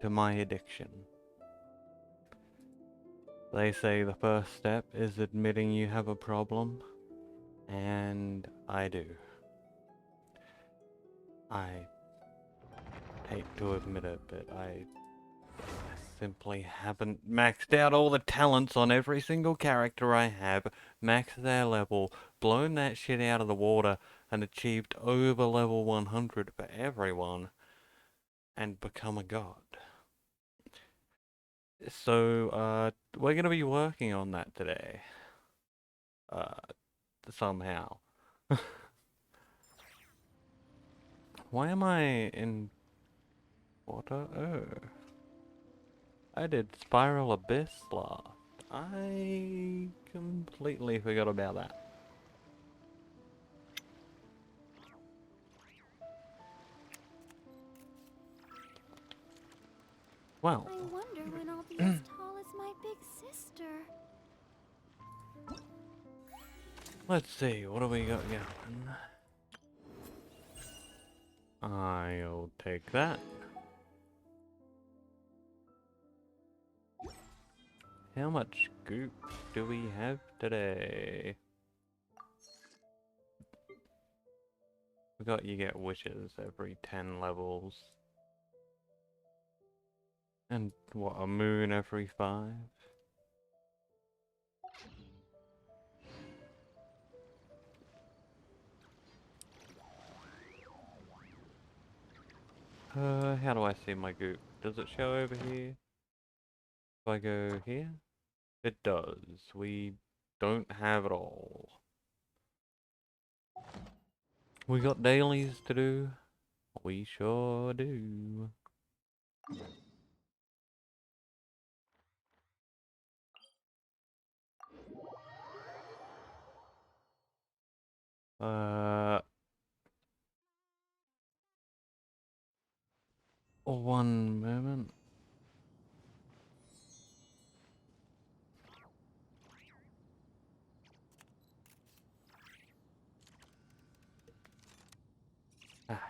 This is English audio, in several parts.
to my addiction. They say the first step is admitting you have a problem, and I do. I hate to admit it, but I simply haven't maxed out all the talents on every single character I have, maxed their level, blown that shit out of the water, and achieved over level 100 for everyone, and become a god. So, we're gonna be working on that today. Somehow. Why am I in water? Oh. I did Spiral Abyss last. I completely forgot about that. Well. I wonder when I'll be as tall as my big sister. Let's see, what do we got going? I'll take that. How much goop do we have today? Forgot you get wishes every 10 levels. And what, a moon every 5? How do I see my goop? Does it show over here? If I go here? It does. We don't have it all. We got dailies to do. We sure do. One moment. Ah.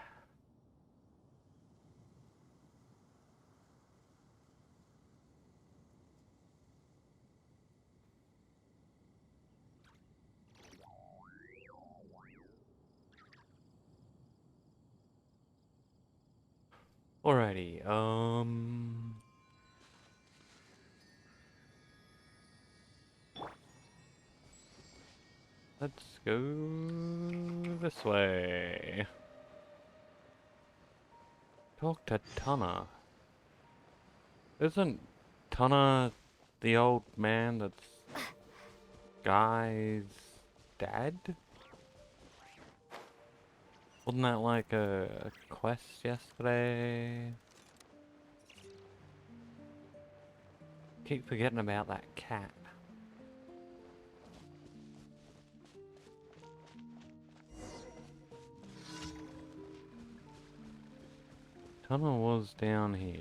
Alrighty, let's go this way. Talk to Tana. Isn't Tana the old man that's Guy's dad? Wasn't that like a quest yesterday? Keep forgetting about that cat. Tunnel was down here.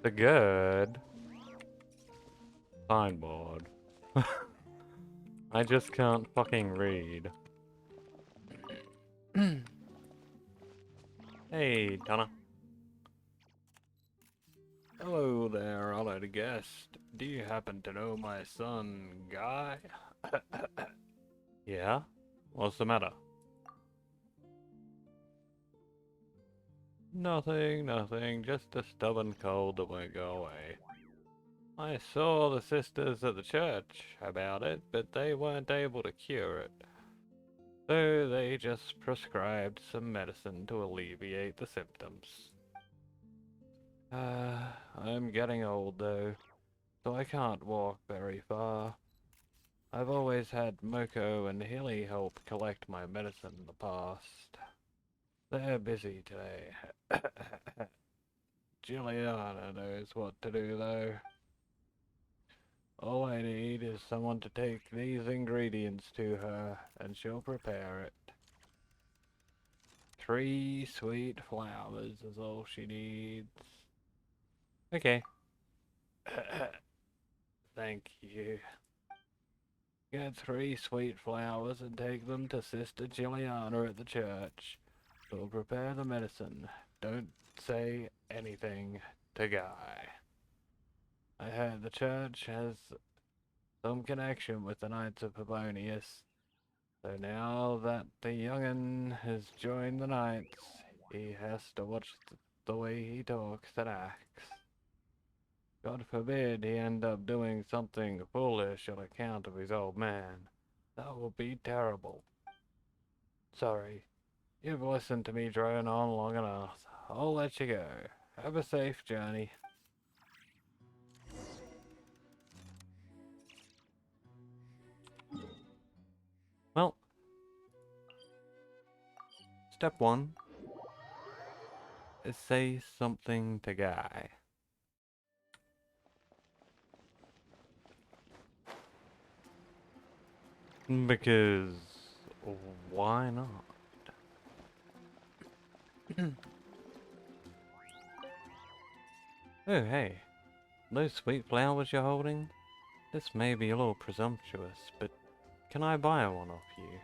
The good signboard. I just can't fucking read. Hey, Donna. Hello there, honored guest. Do you happen to know my son, Guy? Yeah? What's the matter? Nothing, nothing. Just a stubborn cold that won't go away. I saw the sisters at the church about it, but they weren't able to cure it. So they just prescribed some medicine to alleviate the symptoms. I'm getting old though, so I can't walk very far. I've always had Moko and Hilly help collect my medicine in the past. They're busy today. Juliana knows what to do though. All I need is someone to take these ingredients to her, and she'll prepare it. 3 sweet flowers is all she needs. Okay. Thank you. Get 3 sweet flowers and take them to Sister Juliana at the church. She'll prepare the medicine. don't say anything to Guy. I heard the church has some connection with the Knights of Favonius. So now that the young'un has joined the Knights, he has to watch the way he talks and acts. God forbid he end up doing something foolish on account of his old man. That would be terrible. Sorry, you've listened to me drone on long enough. I'll let you go. Have a safe journey. Well, step one is say something to Guy. Because why not? Oh hey, those sweet flowers you're holding? This may be a little presumptuous, but can I buy one off you?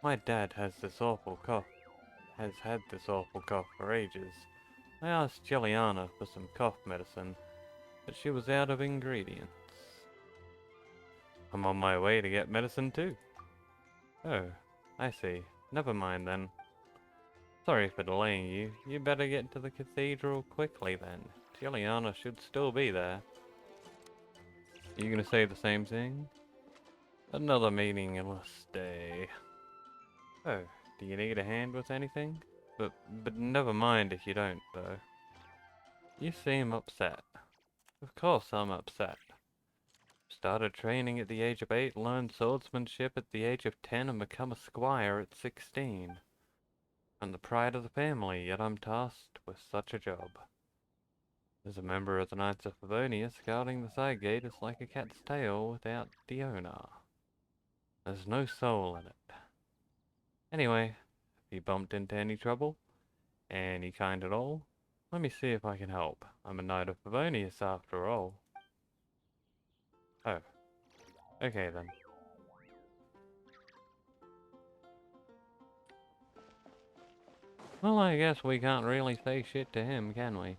My dad has had this awful cough for ages. I asked Jelliana for some cough medicine, but she was out of ingredients. I'm on my way to get medicine too. Oh, I see. Never mind then. Sorry for delaying you. You better get to the cathedral quickly then. Jelliana should still be there. Are you gonna say the same thing? Another meaningless day. Oh, do you need a hand with anything? But never mind if you don't, though. You seem upset. Of course I'm upset. Started training at the age of 8, learned swordsmanship at the age of 10, and become a squire at 16. I'm the pride of the family, yet I'm tasked with such a job. As a member of the Knights of Favonius, guarding the side gate is like a cat's tail without the owner. There's no soul in it. Anyway, have you bumped into any trouble? Any kind at all? Let me see if I can help. I'm a Knight of Favonius after all. Oh. Okay then. Well, I guess we can't really say shit to him, can we?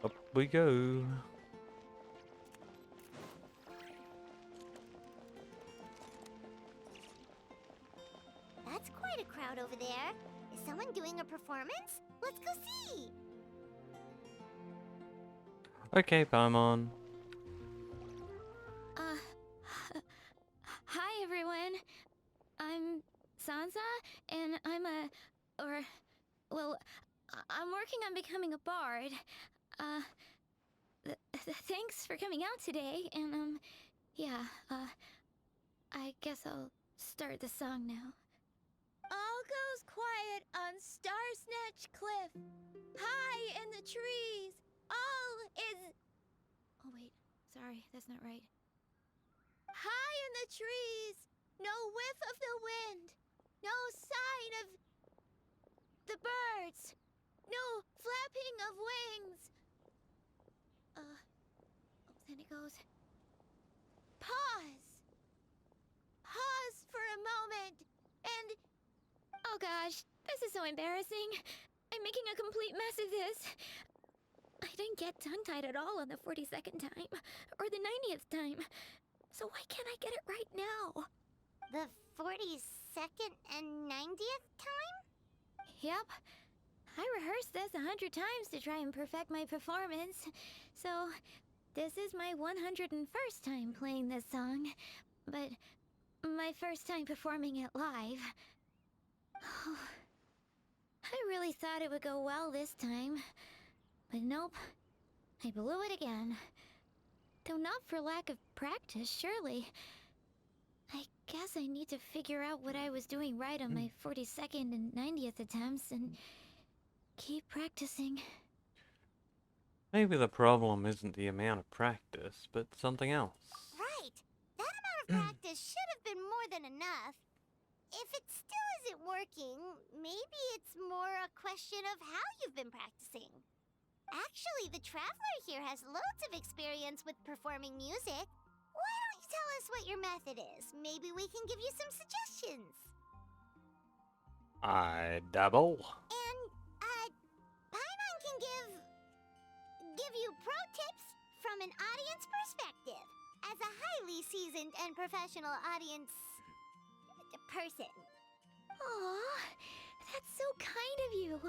Up we go. That's quite a crowd over there. Is someone doing a performance? Let's go see. Okay, Paimon. Hi everyone. I'm Sansa, and I'm working on becoming a bard. Thanks for coming out today, and yeah, I guess I'll start the song now. All goes quiet on Star Snatch Cliff, high in the trees. All is. Oh wait, sorry, that's not right. High in the trees, no whiff of the wind, no sign of the birds, no flapping of wings. Then it goes. Pause. Pause for a moment, and oh gosh, this is so embarrassing. I'm making a complete mess of this. I didn't get tongue-tied at all on the 42nd time, or the 90th time. So why can't I get it right now? The 42nd and 90th time? Yep. I rehearsed this 100 times to try and perfect my performance. So, this is my 101st time playing this song. But my first time performing it live. I really thought it would go well this time. But nope. I blew it again. Though not for lack of practice, surely. I guess I need to figure out what I was doing right on my 42nd and 90th attempts and keep practicing. Maybe the problem isn't the amount of practice, but something else. Right. That amount of practice should have been more than enough. If it still isn't working, maybe it's more a question of how you've been practicing. Actually, the Traveler here has loads of experience with performing music. Why don't you tell us what your method is. Maybe we can give you some suggestions. I dabble. And, Paimon can give you pro tips from an audience perspective. As a highly seasoned and professional audience person. Aw, that's so kind of you.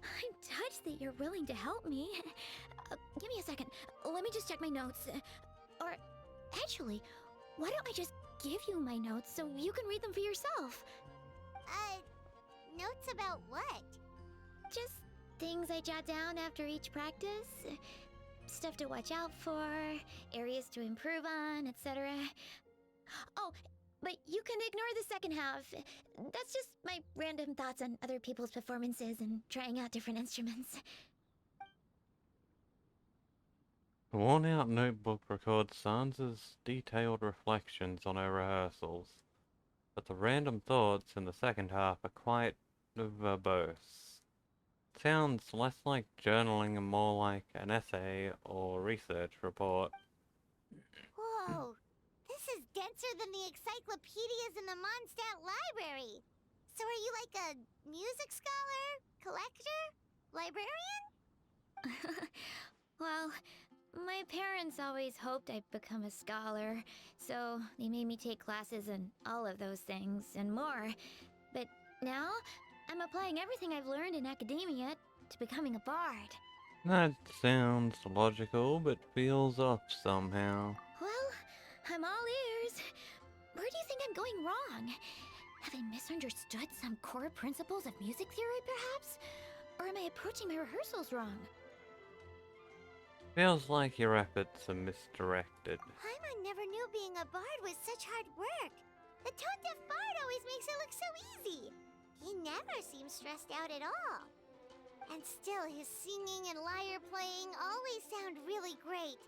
I'm touched that you're willing to help me. Give me a second. Let me just check my notes. Or, actually, why don't I just give you my notes so you can read them for yourself? Notes about what? Just things I jot down after each practice. Stuff to watch out for, areas to improve on, etc. Oh, but you can ignore the second half. That's just my random thoughts on other people's performances and trying out different instruments. The worn-out notebook records Sansa's detailed reflections on her rehearsals, but the random thoughts in the second half are quite verbose. Sounds less like journaling and more like an essay or research report. Whoa, this is denser than the encyclopedias in the Mondstadt library. So are you like a music scholar, collector, librarian? Well, my parents always hoped I'd become a scholar, so they made me take classes in all of those things and more. But now, I'm applying everything I've learned in academia to becoming a bard. That sounds logical, but feels off somehow. Well, I'm all ears. Where do you think I'm going wrong? Have I misunderstood some core principles of music theory, perhaps? Or am I approaching my rehearsals wrong? Feels like your efforts are misdirected. Paimon never knew being a bard was such hard work. The tone-deaf bard always makes it look so easy. He never seems stressed out at all. And still, his singing and lyre playing always sound really great.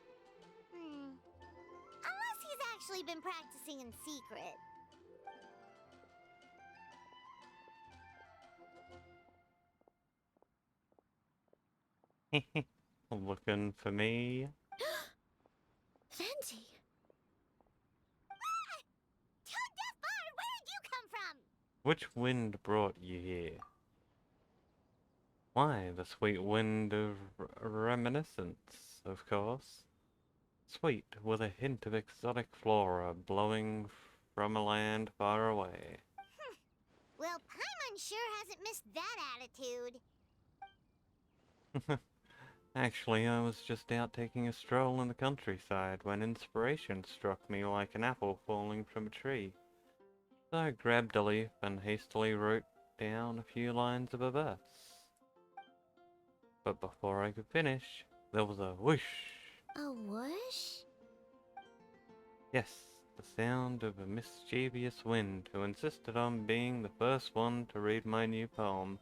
Unless he's actually been practicing in secret. Looking for me? Venti! Ah! Tone-deaf bard, where did you come from? Which wind brought you here? Why, the sweet wind of reminiscence, of course. Sweet, with a hint of exotic flora blowing from a land far away. Well, Paimon sure hasn't missed that attitude. Actually, I was just out taking a stroll in the countryside when inspiration struck me like an apple falling from a tree. So I grabbed a leaf and hastily wrote down a few lines of a verse. But before I could finish, there was a whoosh. A whoosh? Yes, the sound of a mischievous wind who insisted on being the first one to read my new poem.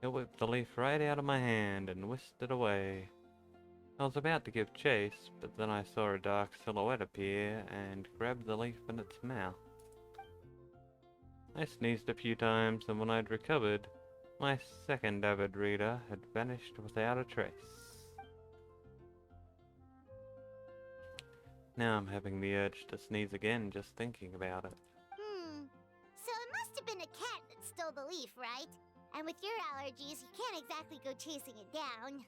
It whipped the leaf right out of my hand and whisked it away. I was about to give chase, but then I saw a dark silhouette appear and grabbed the leaf in its mouth. I sneezed a few times, and when I'd recovered, my second avid reader had vanished without a trace. Now I'm having the urge to sneeze again just thinking about it. So it must have been a cat that stole the leaf, right? And with your allergies, you can't exactly go chasing it down.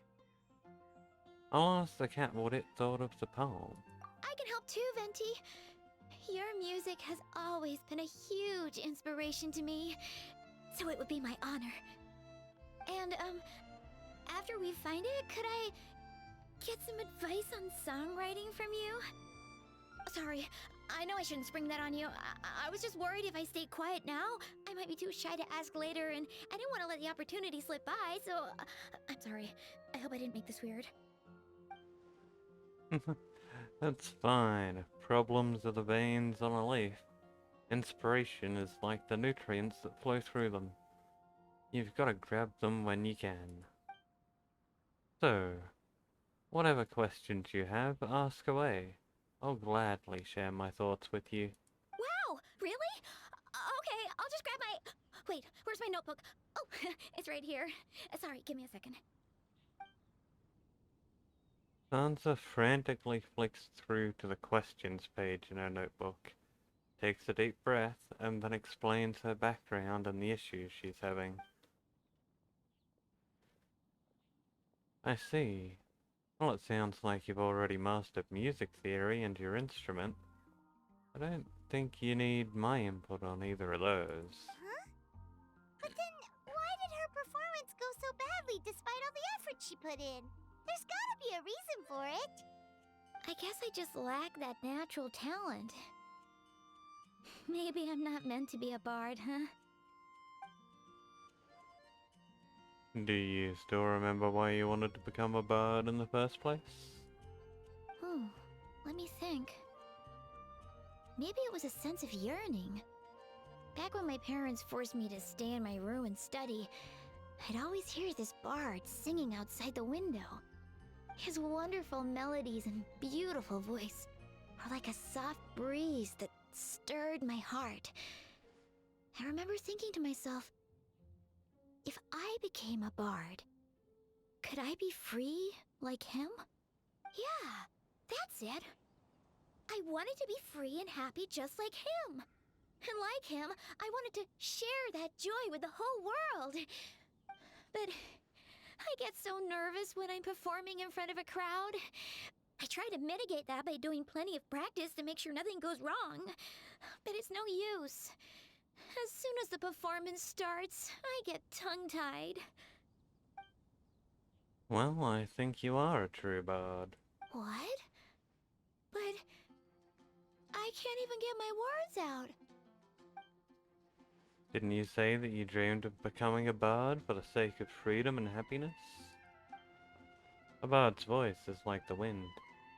I'll ask the cat what it thought of the poem. I can help too, Venti. Your music has always been a huge inspiration to me, so it would be my honor. And, after we find it, could I get some advice on songwriting from you? Sorry, I know I shouldn't spring that on you. I was just worried if I stayed quiet now, I might be too shy to ask later, and I didn't want to let the opportunity slip by, so I'm sorry. I hope I didn't make this weird. That's fine. Problems are the veins on a leaf. Inspiration is like the nutrients that flow through them. You've got to grab them when you can. So, whatever questions you have, ask away. I'll gladly share my thoughts with you. Wow, really? Okay, I'll just grab my... Wait, where's my notebook? Oh, it's right here. Sorry, give me a second. Sansa frantically flicks through to the questions page in her notebook, takes a deep breath, and then explains her background and the issues she's having. I see. Well, it sounds like you've already mastered music theory and your instrument. I don't think you need my input on either of those. Huh? But then, why did her performance go so badly despite all the effort she put in? There's gotta be a reason for it. I guess I just lack that natural talent. Maybe I'm not meant to be a bard, huh? Do you still remember why you wanted to become a bard in the first place? Oh, let me think. Maybe it was a sense of yearning. Back when my parents forced me to stay in my room and study, I'd always hear this bard singing outside the window. His wonderful melodies and beautiful voice were like a soft breeze that stirred my heart. I remember thinking to myself, if I became a bard, could I be free like him? Yeah, that's it. I wanted to be free and happy just like him. And like him, I wanted to share that joy with the whole world. But I get so nervous when I'm performing in front of a crowd. I try to mitigate that by doing plenty of practice to make sure nothing goes wrong. But it's no use. As soon as the performance starts, I get tongue-tied. Well, I think you are a true bard. What? But I can't even get my words out. Didn't you say that you dreamed of becoming a bard for the sake of freedom and happiness? A bard's voice is like the wind.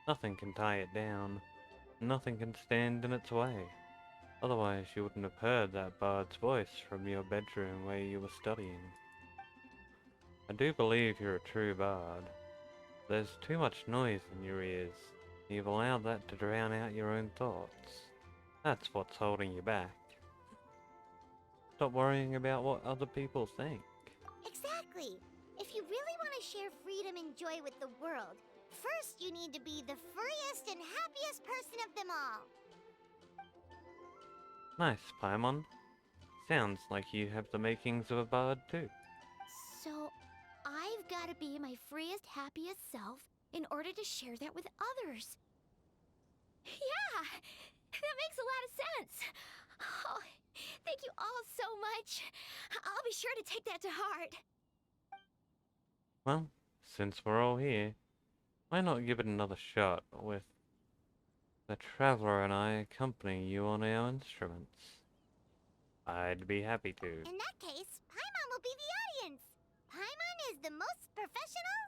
Nothing can tie it down. Nothing can stand in its way. Otherwise, you wouldn't have heard that bard's voice from your bedroom where you were studying. I do believe you're a true bard. There's too much noise in your ears. You've allowed that to drown out your own thoughts. That's what's holding you back. Stop worrying about what other people think. Exactly. If you really want to share freedom and joy with the world, first you need to be the freest and happiest person of them all. Nice, Paimon. Sounds like you have the makings of a bard too. So, I've got to be my freest, happiest self in order to share that with others. Yeah, that makes a lot of sense. Oh, thank you all so much. I'll be sure to take that to heart. Well, since we're all here, why not give it another shot with the Traveler and I accompanying you on our instruments? I'd be happy to. In that case, Paimon will be the audience. Paimon is the most professional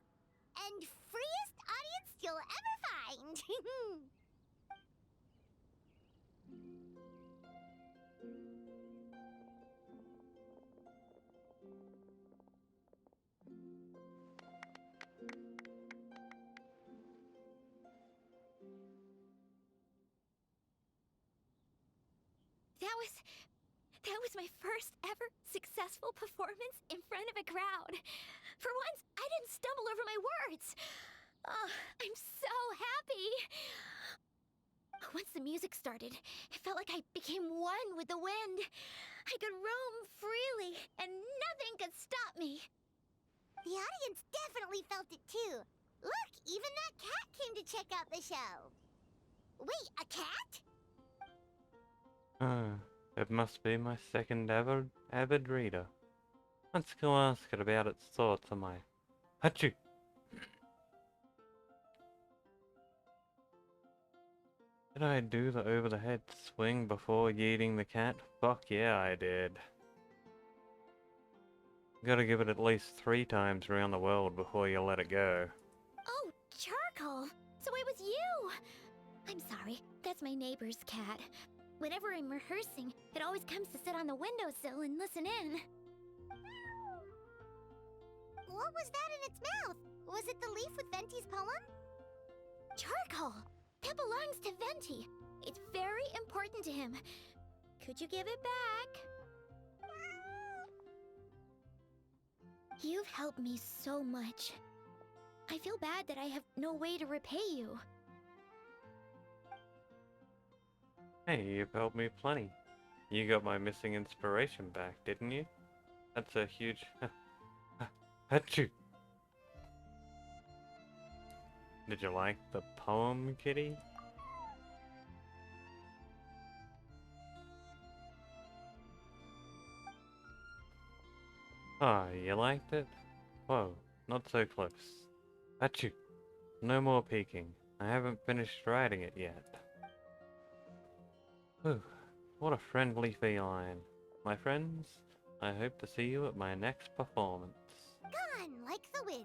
and freest audience you'll ever find. That was my first ever successful performance in front of a crowd. For once, I didn't stumble over my words. Oh, I'm so happy. Once the music started, it felt like I became one with the wind. I could roam freely, and nothing could stop me. The audience definitely felt it too. Look, even that cat came to check out the show. Wait, a cat? It must be my second avid reader. Let's go ask it about its thoughts on my... Achoo! Did I do the over-the-head swing before yeeting the cat? Fuck yeah, I did. Gotta give it at least 3 times around the world before you let it go. Oh, Charcoal! So it was you! I'm sorry, that's my neighbor's cat. Whenever I'm rehearsing, it always comes to sit on the windowsill and listen in. What was that in its mouth? Was it the leaf with Venti's poem? Charcoal! That belongs to Venti. It's very important to him. Could you give it back? You've helped me so much. I feel bad that I have no way to repay you. Hey, you've helped me plenty. You got my missing inspiration back, didn't you? That's a huge... Achoo! Did you like the poem, kitty? Ah, you liked it? Whoa, not so close. Achoo! No more peeking. I haven't finished writing it yet. Whew, what a friendly feline. My friends, I hope to see you at my next performance. Gone like the wind.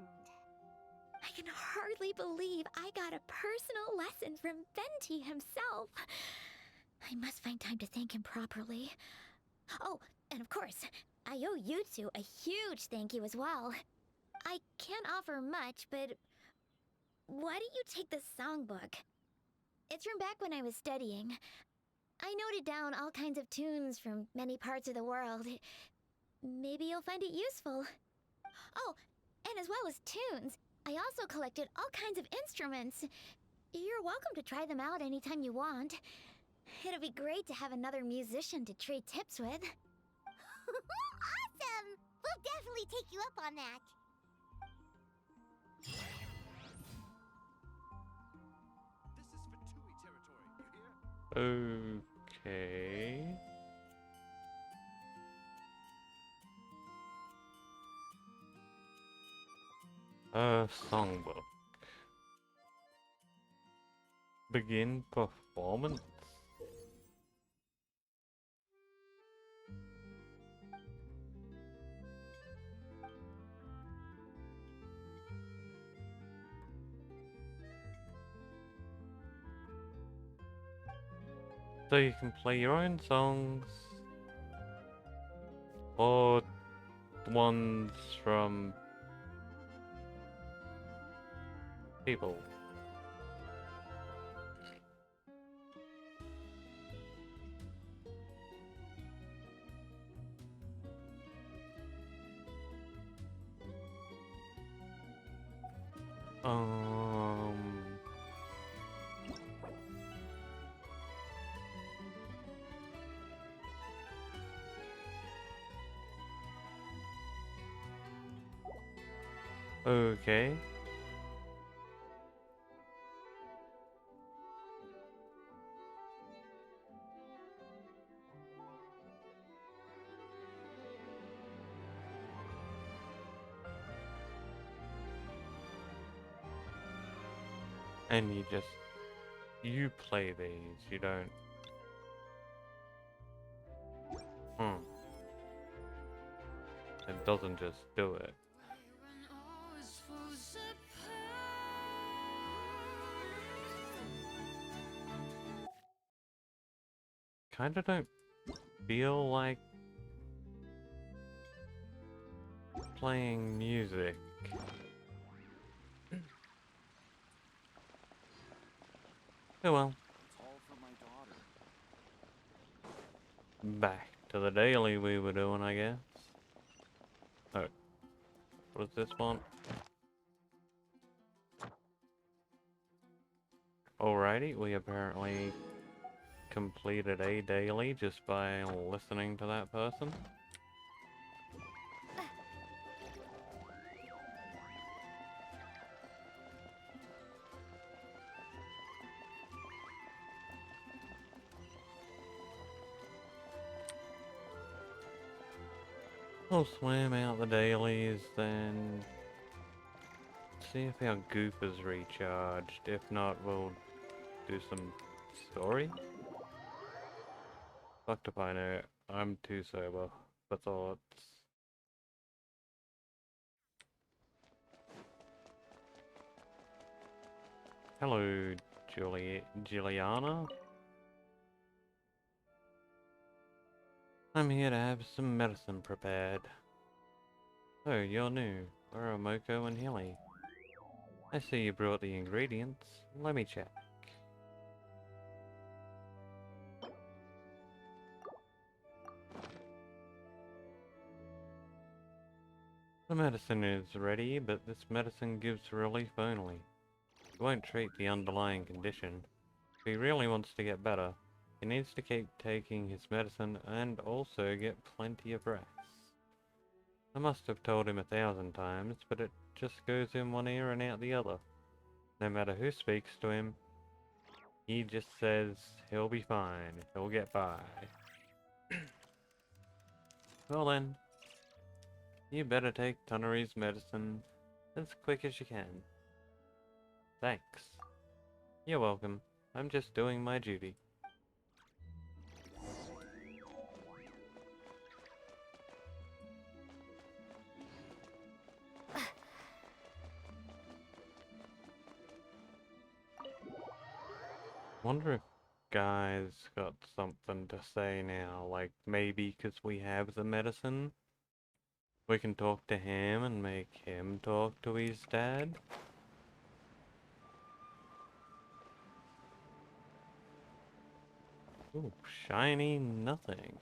I can hardly believe I got a personal lesson from Venti himself. I must find time to thank him properly. Oh, and of course, I owe you two a huge thank you as well. I can't offer much, but why don't you take this songbook? It's from back when I was studying. I noted down all kinds of tunes from many parts of the world. Maybe you'll find it useful. Oh, and as well as tunes, I also collected all kinds of instruments. You're welcome to try them out anytime you want. It'll be great to have another musician to trade tips with. Awesome! We'll definitely take you up on that. This is for Tui territory, you hear? Okay. Songbook. Begin performance. So you can play your own songs or the ones from people. Um, okay. And you play these, you don't. It doesn't just do it. Kinda don't feel like playing music. Oh well. It's all for my daughter. Back to the daily we were doing, I guess. Oh. What is this one? Alrighty, we apparently completed a daily just by listening to that person. We'll swim out the dailies, then see if our goop is recharged. If not, we'll do some story. Fucked if I know. I'm too sober for thoughts. Hello, Juliana. I'm here to have some medicine prepared. Oh, you're new. Where are Moko and Hilly? I see you brought the ingredients. Let me check. The medicine is ready, but this medicine gives relief only. It won't treat the underlying condition. If he really wants to get better, he needs to keep taking his medicine and also get plenty of rest. I must have told him 1,000 times, but it just goes in one ear and out the other. No matter who speaks to him, he just says he'll be fine, he'll get by. Well then, you better take Tunnery's medicine as quick as you can. Thanks. You're welcome. I'm just doing my duty. Wonder if Guy's got something to say now, like maybe because we have the medicine? We can talk to him and make him talk to his dad? Ooh, shiny nothing.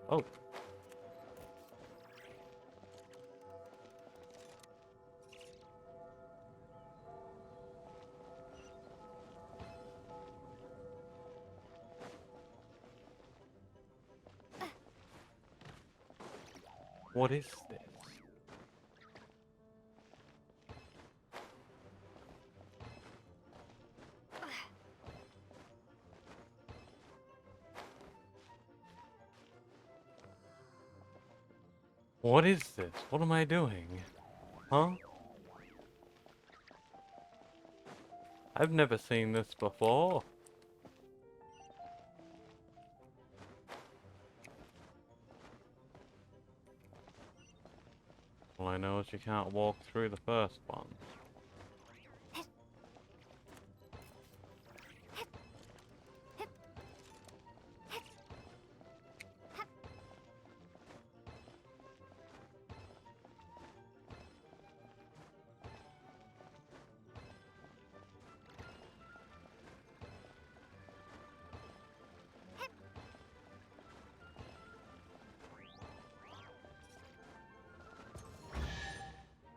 Oh. What is this? What is this? What am I doing? Huh? I've never seen this before. All I know is you can't walk through the first one.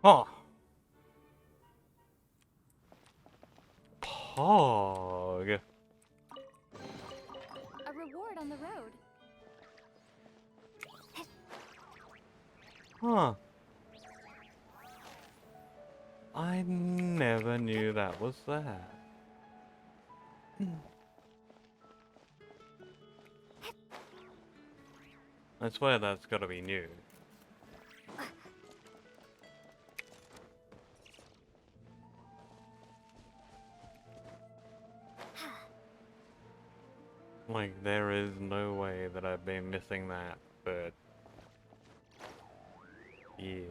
Huh. Pog. A reward on the road. Huh. I never knew that was there. I swear that's gotta be new. Like, there is no way that I've been missing that for years.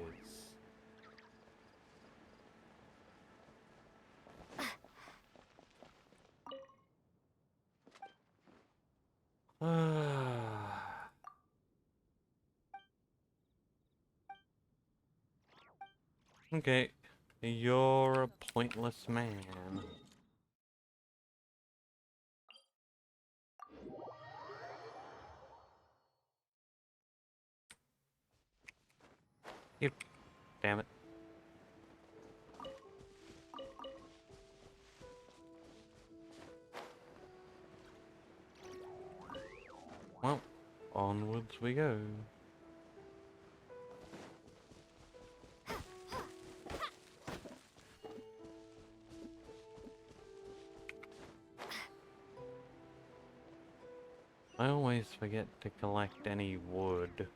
Okay, you're a pointless man. You, damn it. Well, onwards we go. I always forget to collect any wood.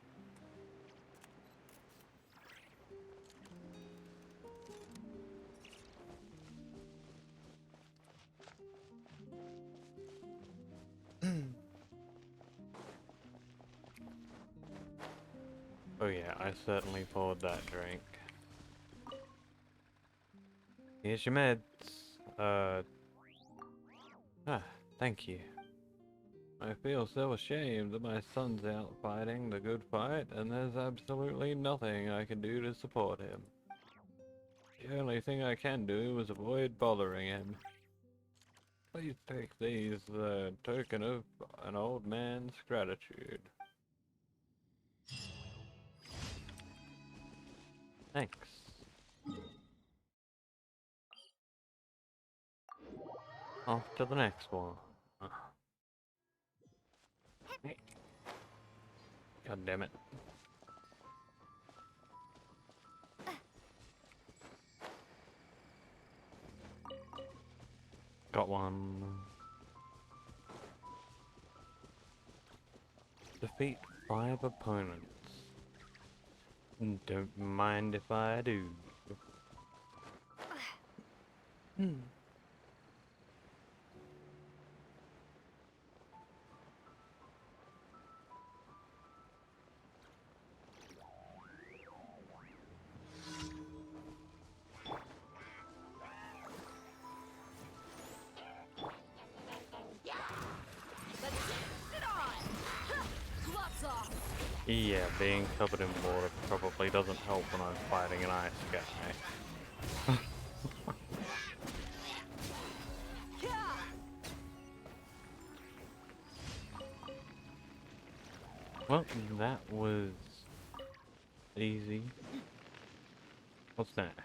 Oh yeah, I certainly poured that drink. Here's your meds. Thank you. I feel so ashamed that my son's out fighting the good fight, and there's absolutely nothing I can do to support him. The only thing I can do is avoid bothering him. Please take these as a token of an old man's gratitude. Thanks. Off to the next one. Hey. God damn it. Got one. Defeat 5 opponents. Don't mind if I do. Yeah, being covered in water probably doesn't help when I'm fighting an ice guy. Well, that was easy. What's next?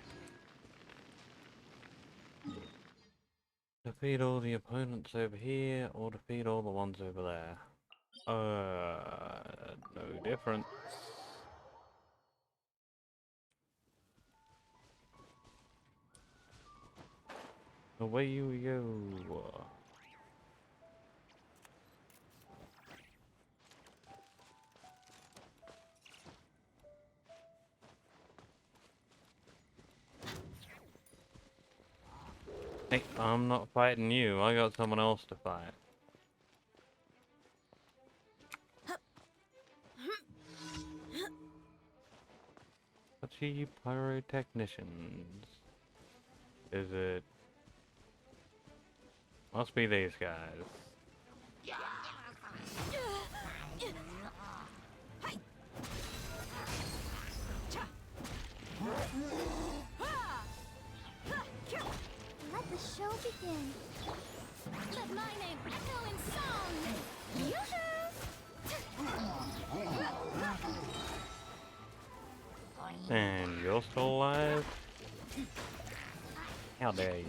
Defeat all the opponents over here, or defeat all the ones over there. No difference. Away you go. Hey, I'm not fighting you. I got someone else to fight. What's you pyrotechnicians? Is it? Must be these guys. Let the show begin. Let my name echo in song! And you're still alive? How dare you?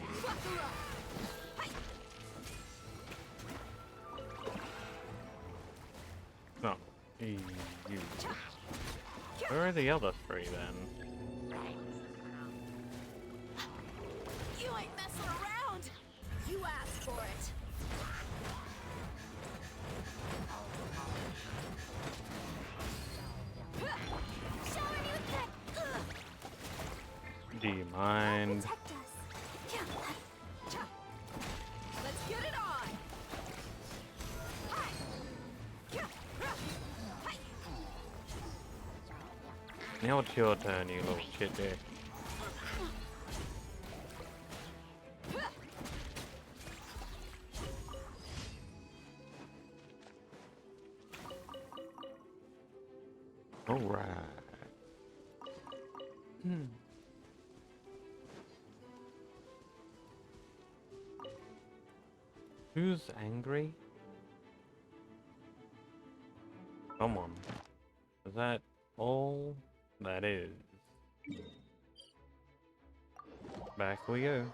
No, you. Where are the other 3 then? You ain't messing around! You asked for it! Showing you that! Do you mind? Protect us. Let's get it on! Now it's your turn, you little shit dick. Alright. Who's angry? Come on. Is that all? That is. Back we go.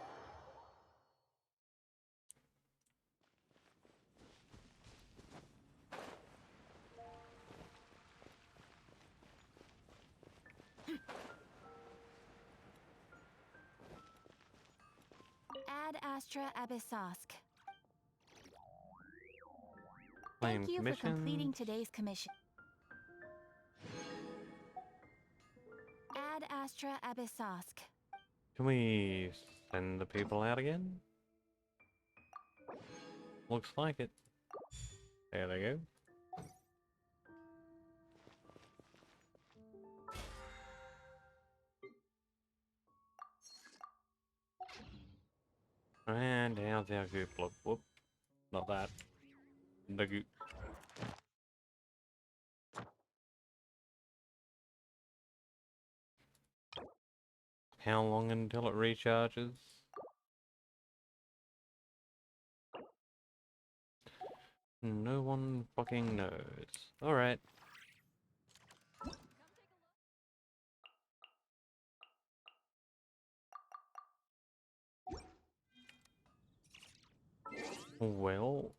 Ad Astra Abyssosk. Claim Thank you for completing today's commission. Ad Astra Abyssosk. Can we send the people out again? Looks like it. There they go. And how's our goop look? Whoop. Not that. The goop. How long until it recharges? No one fucking knows. Alright. Well,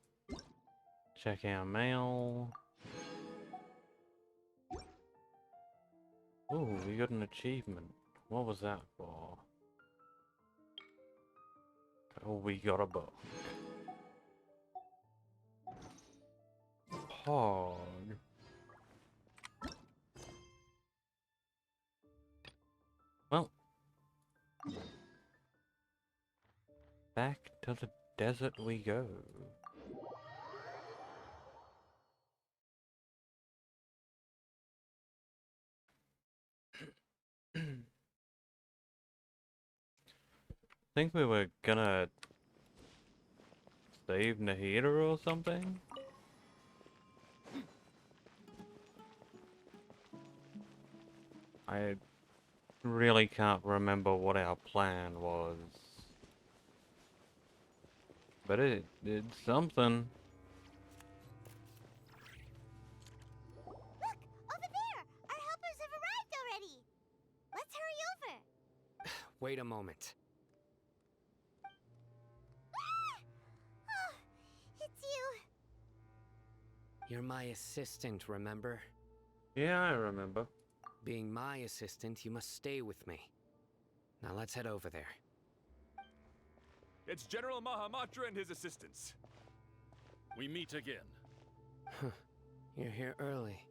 check our mail. Ooh, we got an achievement. What was that for? Oh, we got a book. Hog. Well, back to the desert we go. Think we were gonna save Nahida or something? I really can't remember what our plan was. But it did something. Look! Over there! Our helpers have arrived already! Let's hurry over! Wait a moment. Ah! Oh, it's you! You're my assistant, remember? Yeah, I remember. Being my assistant, you must stay with me. Now let's head over there. It's General Mahamatra and his assistants. We meet again. You're here early.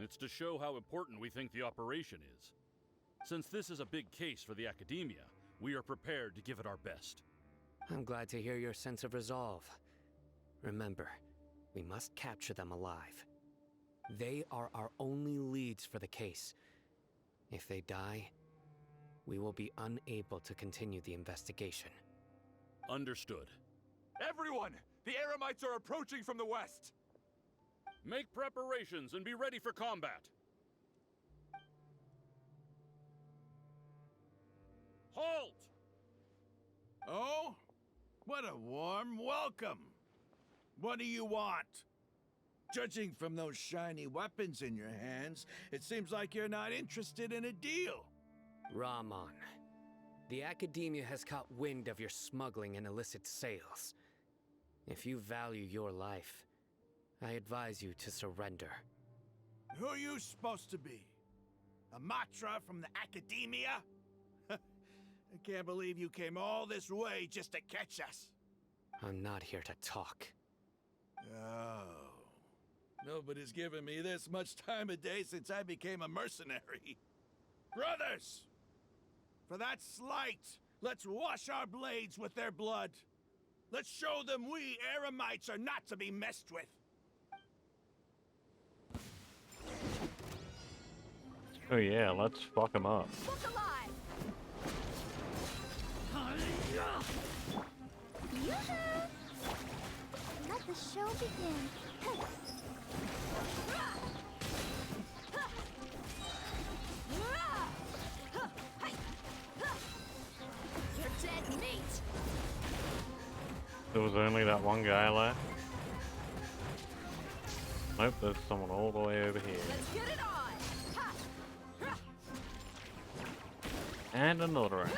It's to show how important we think the operation is. Since this is a big case for the Academia, we are prepared to give it our best. I'm glad to hear your sense of resolve. Remember, we must capture them alive. They are our only leads for the case. If they die, we will be unable to continue the investigation. Understood. Everyone! The Eremites are approaching from the west! Make preparations and be ready for combat. Halt! Oh? What a warm welcome! What do you want? Judging from those shiny weapons in your hands, it seems like you're not interested in a deal. Rahman, the Academia has caught wind of your smuggling and illicit sales. If you value your life, I advise you to surrender. Who are you supposed to be? A Matra from the Academia? I can't believe you came all this way just to catch us. I'm not here to talk. Oh. Nobody's given me this much time of day since I became a mercenary. Brothers! For that slight, let's wash our blades with their blood. Let's show them we Eremites are not to be messed with. Oh yeah, let's fuck them up. Look alive! Let the show begin. You're dead meat! There was only that one guy left. Nope, there's someone all the way over here. Let's get it on! Ha! And another round.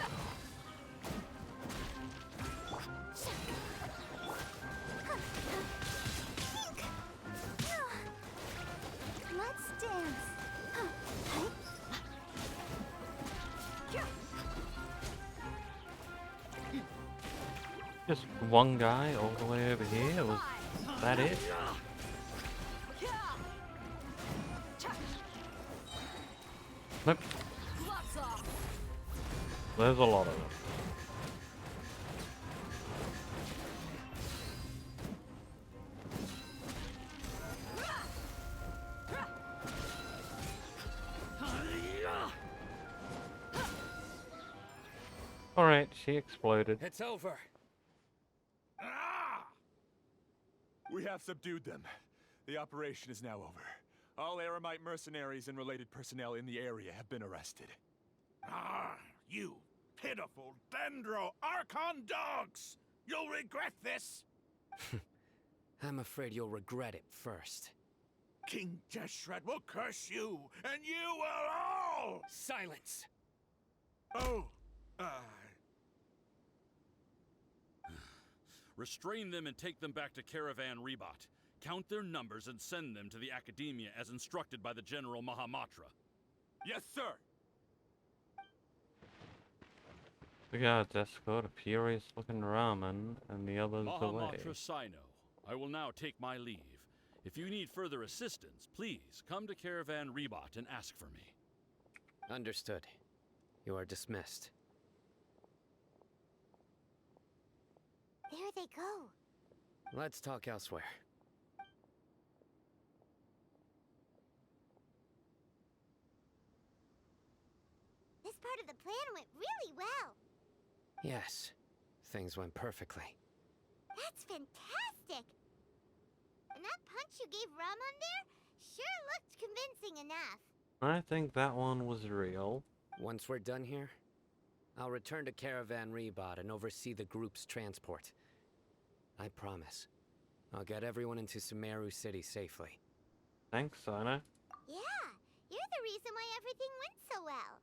Let's dance. Just one guy all the way over here? Was that it? Nope. Gloves off! There's a lot of them. Alright, she exploded. It's over. Ah! We have subdued them. The operation is now over. All Eremite mercenaries and related personnel in the area have been arrested. Ah, you pitiful Dendro Archon dogs! You'll regret this! I'm afraid you'll regret it first. King Jeshret will curse you, and you will all! Silence! Oh, Restrain them and take them back to Caravan Rebot. Count their numbers and send them to the Academia as instructed by the General Mahamatra. Yes, sir! The guards escort a furious-looking Ramen and the others away. Mahamatra Sino, I will now take my leave. If you need further assistance, please come to Caravan Rebot and ask for me. Understood. You are dismissed. There they go. Let's talk elsewhere. This part of the plan went really well. Yes, things went perfectly. That's fantastic! And that punch you gave Ramon there sure looked convincing enough. I think that one was real. Once we're done here, I'll return to Caravan Rebot and oversee the group's transport. I promise. I'll get everyone into Sumeru City safely. Thanks, Sino. Yeah, you're the reason why everything went so well.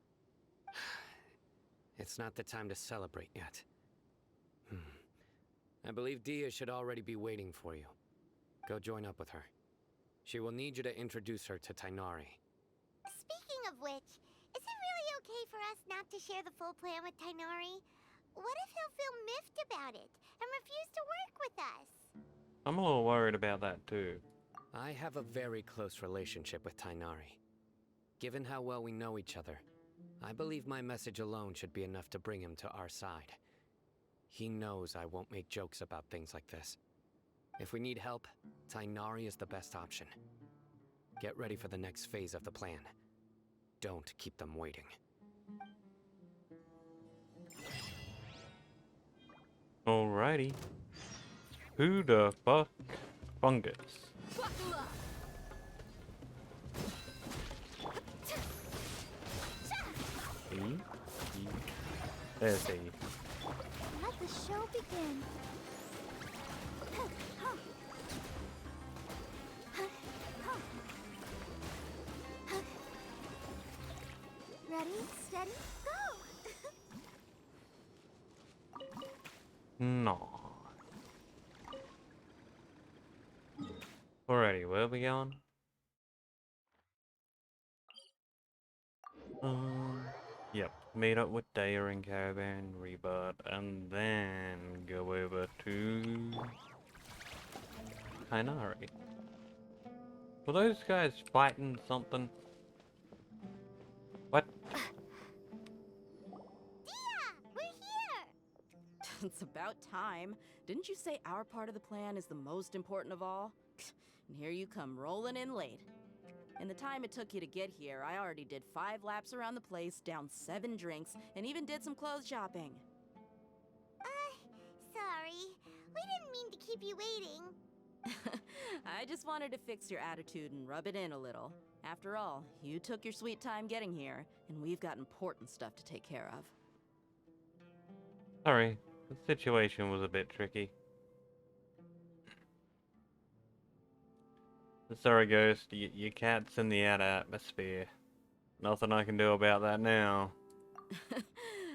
It's not the time to celebrate yet. I believe Dia should already be waiting for you. Go join up with her. She will need you to introduce her to Tainari. Speaking of which, is it really okay for us not to share the full plan with Tainari? What if he'll feel miffed about it and refuse to work with us? I'm a little worried about that too. I have a very close relationship with Tainari. Given how well we know each other, I believe my message alone should be enough to bring him to our side. He knows I won't make jokes about things like this. If we need help, Tainari is the best option. Get ready for the next phase of the plan. Don't keep them waiting. Alrighty. Who the fuck? Fungus. E? E? There's E. Let the show begin. Ready, steady, go! No. Alrighty, where are we going? Yep. Meet up with Daya in Caravan Rebot, and then go over to Tainari. Were those guys fighting something? What? We're here! It's about time. Didn't you say our part of the plan is the most important of all? And here you come rolling in late. In the time it took you to get here, I already did 5 laps around the place, downed 7 drinks, and even did some clothes shopping. Sorry. We didn't mean to keep you waiting. I just wanted to fix your attitude and rub it in a little. After all, you took your sweet time getting here, and we've got important stuff to take care of. Sorry, the situation was a bit tricky. Sorry, Ghost, your cat's in the outer atmosphere. Nothing I can do about that now.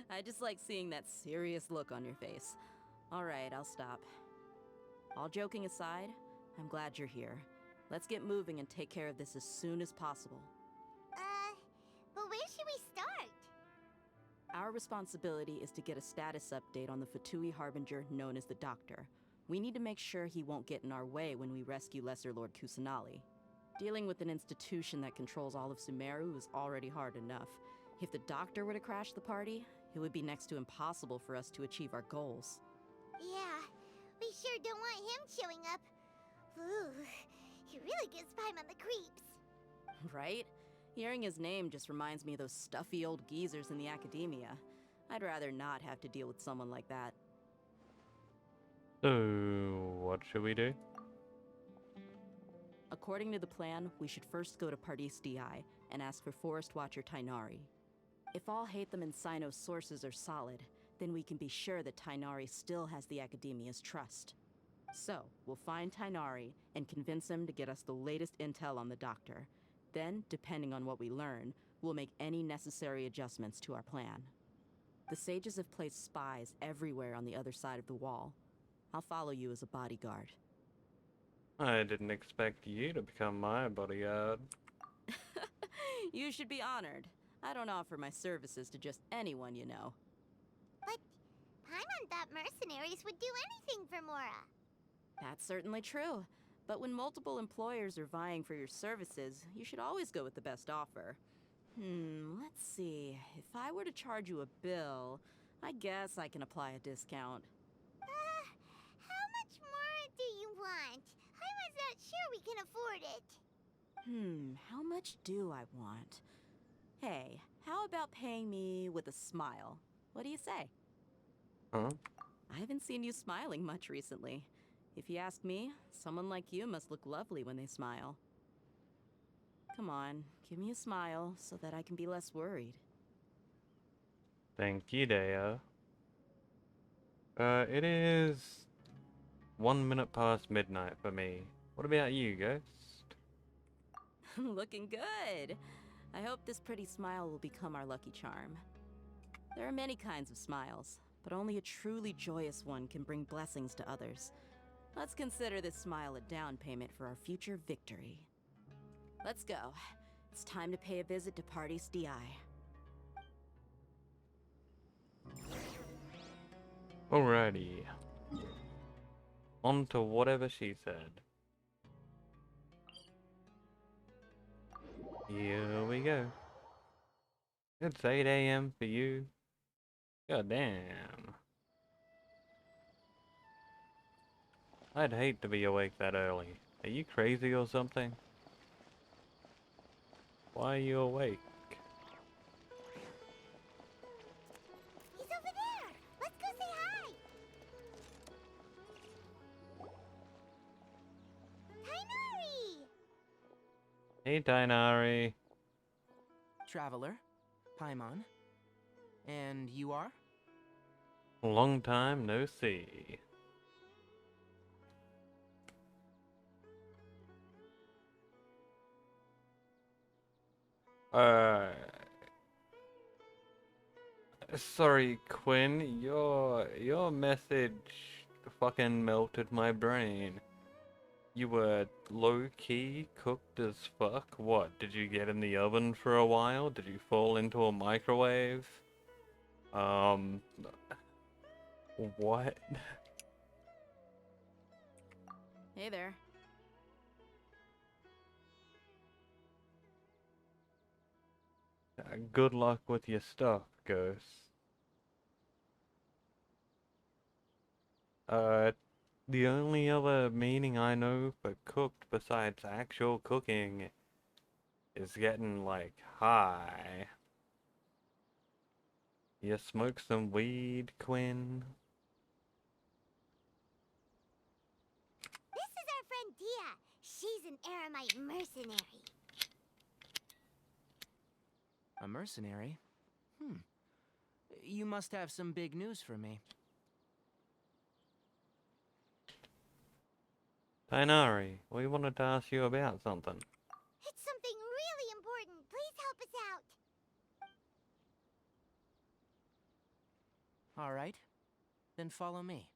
I just like seeing that serious look on your face. Alright, I'll stop. All joking aside, I'm glad you're here. Let's get moving and take care of this as soon as possible. But where should we start? Our responsibility is to get a status update on the Fatui Harbinger known as the Doctor. We need to make sure he won't get in our way when we rescue Lesser Lord Kusanali. Dealing with an institution that controls all of Sumeru is already hard enough. If the Doctor were to crash the party, it would be next to impossible for us to achieve our goals. Yeah, we sure don't want him showing up. Ooh, he really gives Paimon the creeps. Right? Hearing his name just reminds me of those stuffy old geezers in the Academia. I'd rather not have to deal with someone like that. So, what should we do? According to the plan, we should first go to Pardis DI and ask for Forest Watcher Tainari. If all Hatham and Sino's sources are solid, then we can be sure that Tainari still has the Academia's trust. So, we'll find Tainari and convince him to get us the latest intel on the Doctor. Then, depending on what we learn, we'll make any necessary adjustments to our plan. The sages have placed spies everywhere on the other side of the wall. I'll follow you as a bodyguard. I didn't expect you to become my bodyguard. You should be honored. I don't offer my services to just anyone you know. But Paimon thought mercenaries would do anything for Mora. That's certainly true. But when multiple employers are vying for your services, you should always go with the best offer. Let's see. If I were to charge you a bill, I guess I can apply a discount. How much more do you want? Paimon's not sure we can afford it. How much do I want? Hey, how about paying me with a smile? What do you say? Huh? I haven't seen you smiling much recently. If you ask me, someone like you must look lovely when they smile. Come on, give me a smile so that I can be less worried. Thank you, Deo. It is 1 minute past midnight for me. What about you, Ghost? Looking good. I hope this pretty smile will become our lucky charm. There are many kinds of smiles, but only a truly joyous one can bring blessings to others. Let's consider this smile a down payment for our future victory. Let's go. It's time to pay a visit to Party's DI. Alrighty. On to whatever she said. Here we go. It's 8 AM for you. God damn. I'd hate to be awake that early. Are you crazy or something? Why are you awake? He's over there! Let's go say hi! Tainari! Hey, Tainari. Traveler, Paimon. And you are? Long time no see. Sorry, Quinn, your message fucking melted my brain. You were low-key cooked as fuck? What, did you get in the oven for a while? Did you fall into a microwave? What? Hey there. Good luck with your stuff, Ghost. The only other meaning I know for cooked besides actual cooking is getting, like, high. You smoke some weed, Quinn? This is our friend Dia. She's an Aramite mercenary. A mercenary? You must have some big news for me. Tainari, we wanted to ask you about something. It's something really important. Please help us out. All right. Then follow me.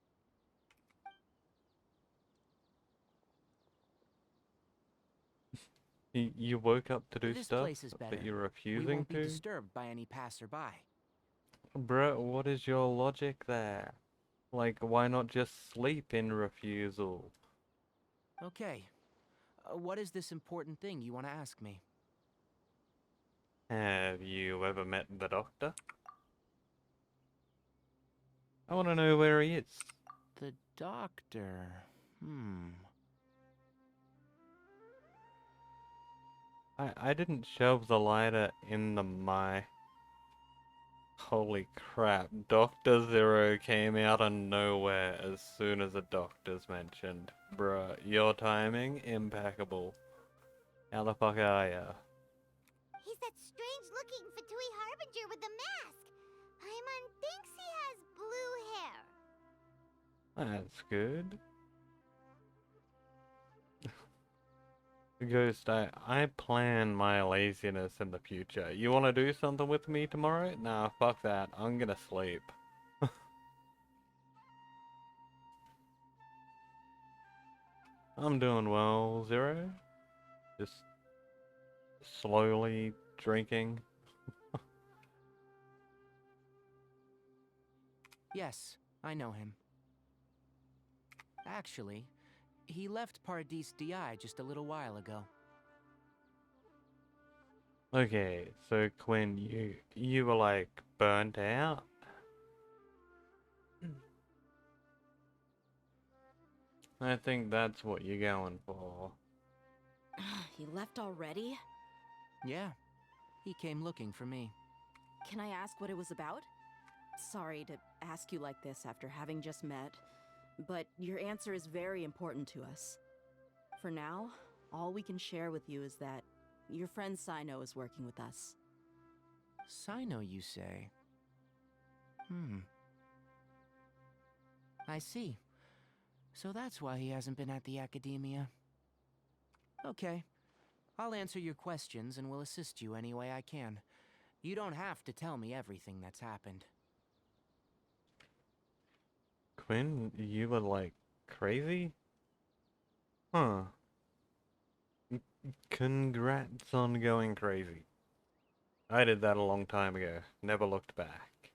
You woke up to do This stuff, place is better. but you're We refusing won't be to? disturbed by any passerby. Bruh, what is your logic there? Like, why not just sleep in refusal? Okay. What is this important thing you want to ask me? Have you ever met the doctor? I want to know where he is. The doctor. I didn't shove the lighter in the Holy crap, Dr. Zero came out of nowhere as soon as the doctor's mentioned. Bruh, your timing, impeccable. How the fuck are ya? He's that strange-looking Fatui Harbinger with the mask. Paimon thinks he has blue hair. That's good. Ghost, I plan my laziness in the future. You wanna do something with me tomorrow? Nah, fuck that. I'm gonna sleep. I'm doing well, Zero. Just slowly drinking. Yes, I know him. Actually, he left Paradis DI just a little while ago. Okay, so Quinn, you were like burnt out? I think that's what you're going for. He left already? Yeah, he came looking for me. Can I ask what it was about? Sorry to ask you like this after having just met, but your answer is very important to us. For now, all we can share with you is that your friend Sino is working with us. Sino, you say? I see. So that's why he hasn't been at the academia. Okay. I'll answer your questions and will assist you any way I can. You don't have to tell me everything that's happened. Quinn, you were like crazy? Huh. Congrats on going crazy. I did that a long time ago. Never looked back.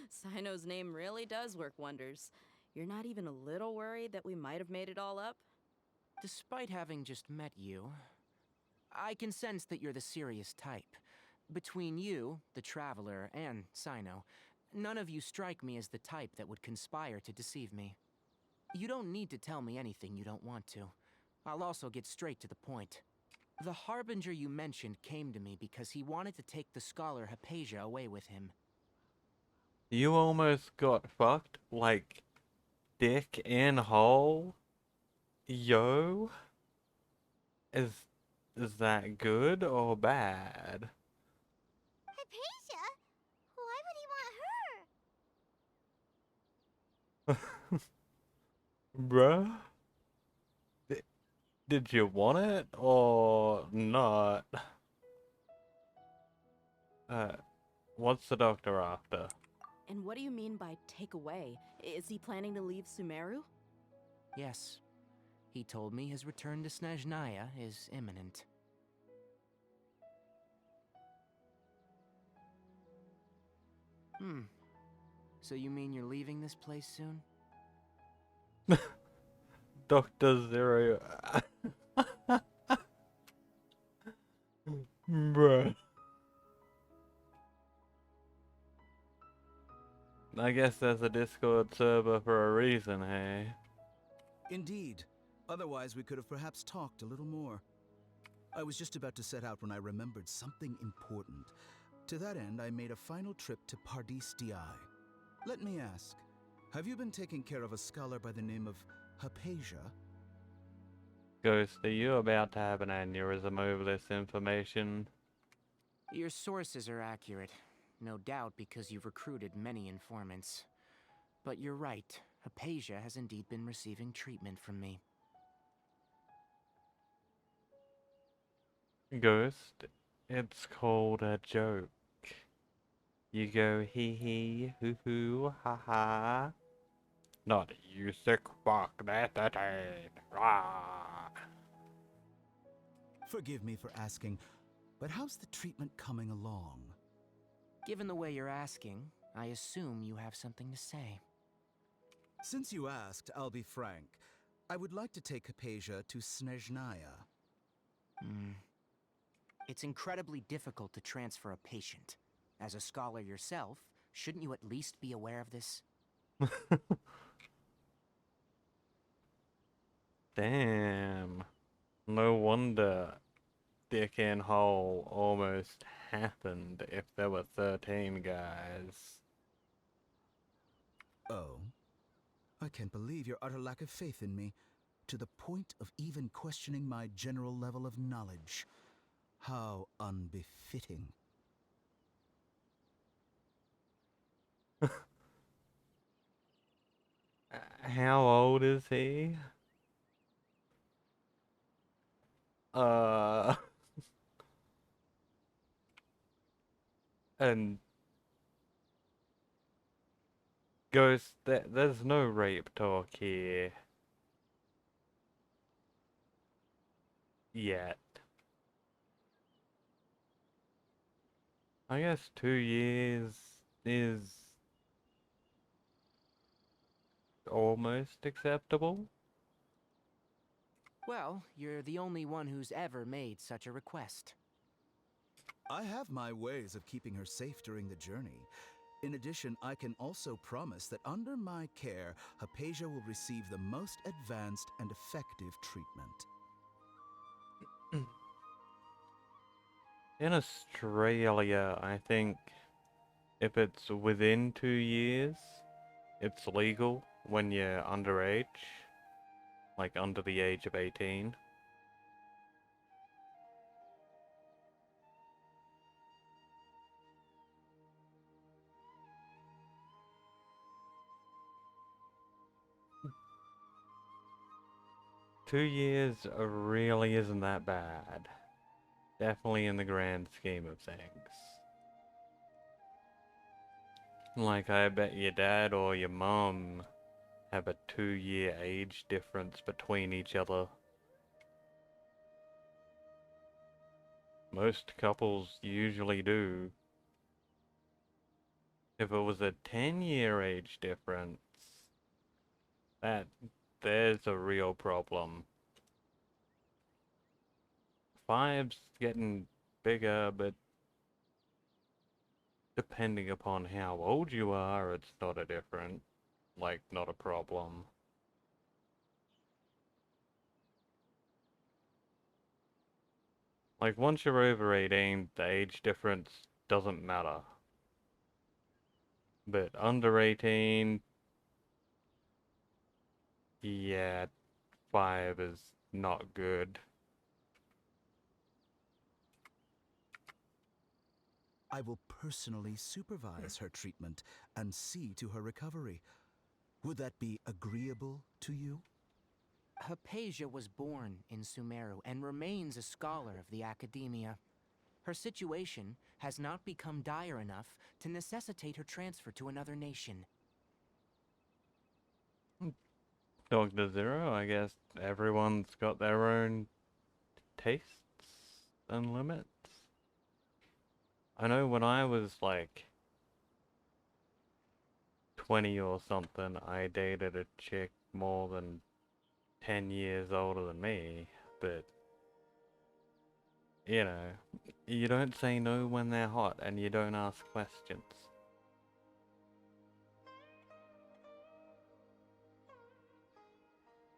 Sino's name really does work wonders. You're not even a little worried that we might have made it all up? Despite having just met you, I can sense that you're the serious type. Between you, the Traveler, and Sino, none of you strike me as the type that would conspire to deceive me. You don't need to tell me anything you don't want to. I'll also get straight to the point. The Harbinger you mentioned came to me because he wanted to take the scholar Hypatia away with him. You almost got fucked like dick in hole? Yo? Is that good or bad? Hypatia? Why would he want her? Bruh? Did you want it or not? What's the doctor after? And what do you mean by take away? Is he planning to leave Sumeru? Yes. He told me his return to Snezhnaya is imminent. So you mean you're leaving this place soon? Dr. Zero. Bruh. I guess there's a Discord server for a reason, hey? Indeed. Otherwise, we could have perhaps talked a little more. I was just about to set out when I remembered something important. To that end, I made a final trip to Paradis DI. Let me ask, have you been taking care of a scholar by the name of Hypatia? Ghost, are you about to have an aneurysm over this information? Your sources are accurate. No doubt because you've recruited many informants. But you're right. Hypatia has indeed been receiving treatment from me. Ghost, it's called a joke. You go hee hee, hoo hoo, ha ha. Not you sick fuck, that's a thing. Rah. Forgive me for asking, but how's the treatment coming along? Given the way you're asking, I assume you have something to say. Since you asked, I'll be frank. I would like to take Hypatia to Snezhnaya. It's incredibly difficult to transfer a patient. As a scholar yourself, shouldn't you at least be aware of this? Damn. No wonder Dick and Hole almost happened if there were 13 guys. Oh? I can't believe your utter lack of faith in me, to the point of even questioning my general level of knowledge. How unbefitting. How old is he? And Ghost, there's no rape talk here. yet. I guess 2 years is almost acceptable. Well, you're the only one who's ever made such a request. I have my ways of keeping her safe during the journey. In addition, I can also promise that under my care, Hypatia will receive the most advanced and effective treatment. In Australia, I think if it's within 2 years, it's legal when you're underage, like under the age of 18. Two years really isn't that bad. Definitely in the grand scheme of things. Like, I bet your dad or your mum have a 2-year age difference between each other. Most couples usually do. If it was a 10-year age difference, there's a real problem. 5's getting bigger, but depending upon how old you are, it's not a different, like, not a problem. Like, once you're over 18, the age difference doesn't matter. But under 18, yeah, 5 is not good. I will personally supervise her treatment and see to her recovery. Would that be agreeable to you? Hypatia was born in Sumeru and remains a scholar of the Academia. Her situation has not become dire enough to necessitate her transfer to another nation. Dr. Zero, I guess everyone's got their own tastes and limits. I know when I was like 20 or something, I dated a chick more than 10 years older than me, but you know, you don't say no when they're hot and you don't ask questions.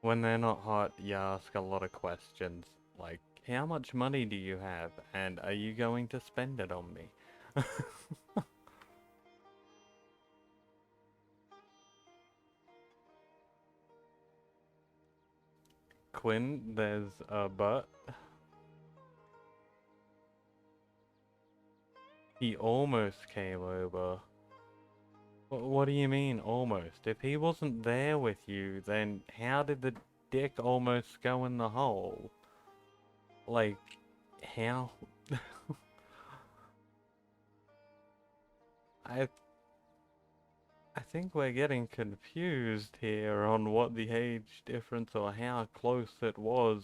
When they're not hot, you ask a lot of questions, like, how much money do you have, and are you going to spend it on me? Quinn, there's a but. He almost came over. What do you mean, almost? If he wasn't there with you, then how did the dick almost go in the hole? Like, how? I think we're getting confused here on what the age difference or how close it was.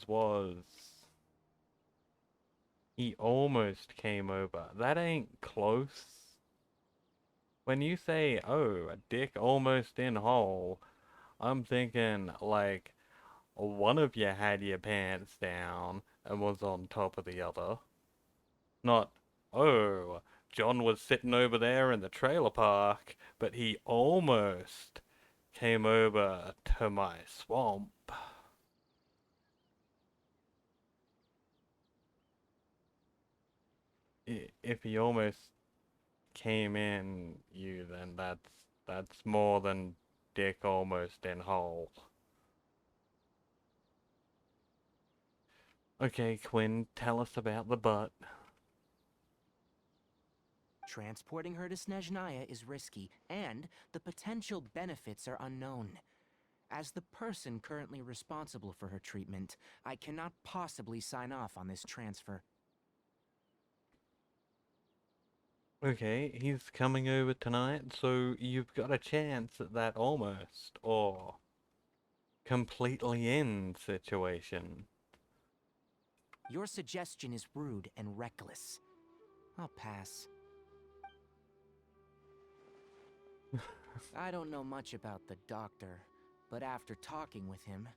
He almost came over. That ain't close. When you say, oh, a dick almost in hole, I'm thinking, like, one of you had your pants down and was on top of the other. Not, oh, John was sitting over there in the trailer park, but he almost came over to my swamp. If he almost came in you, then that's more than dick almost in hole. Okay, Quinn, tell us about the butt. Transporting her to Snezhnaya is risky, and the potential benefits are unknown. As the person currently responsible for her treatment, I cannot possibly sign off on this transfer. Okay, he's coming over tonight, so you've got a chance at that almost, or completely in situation. Your suggestion is rude and reckless. I'll pass. I don't know much about the doctor, but after talking with him,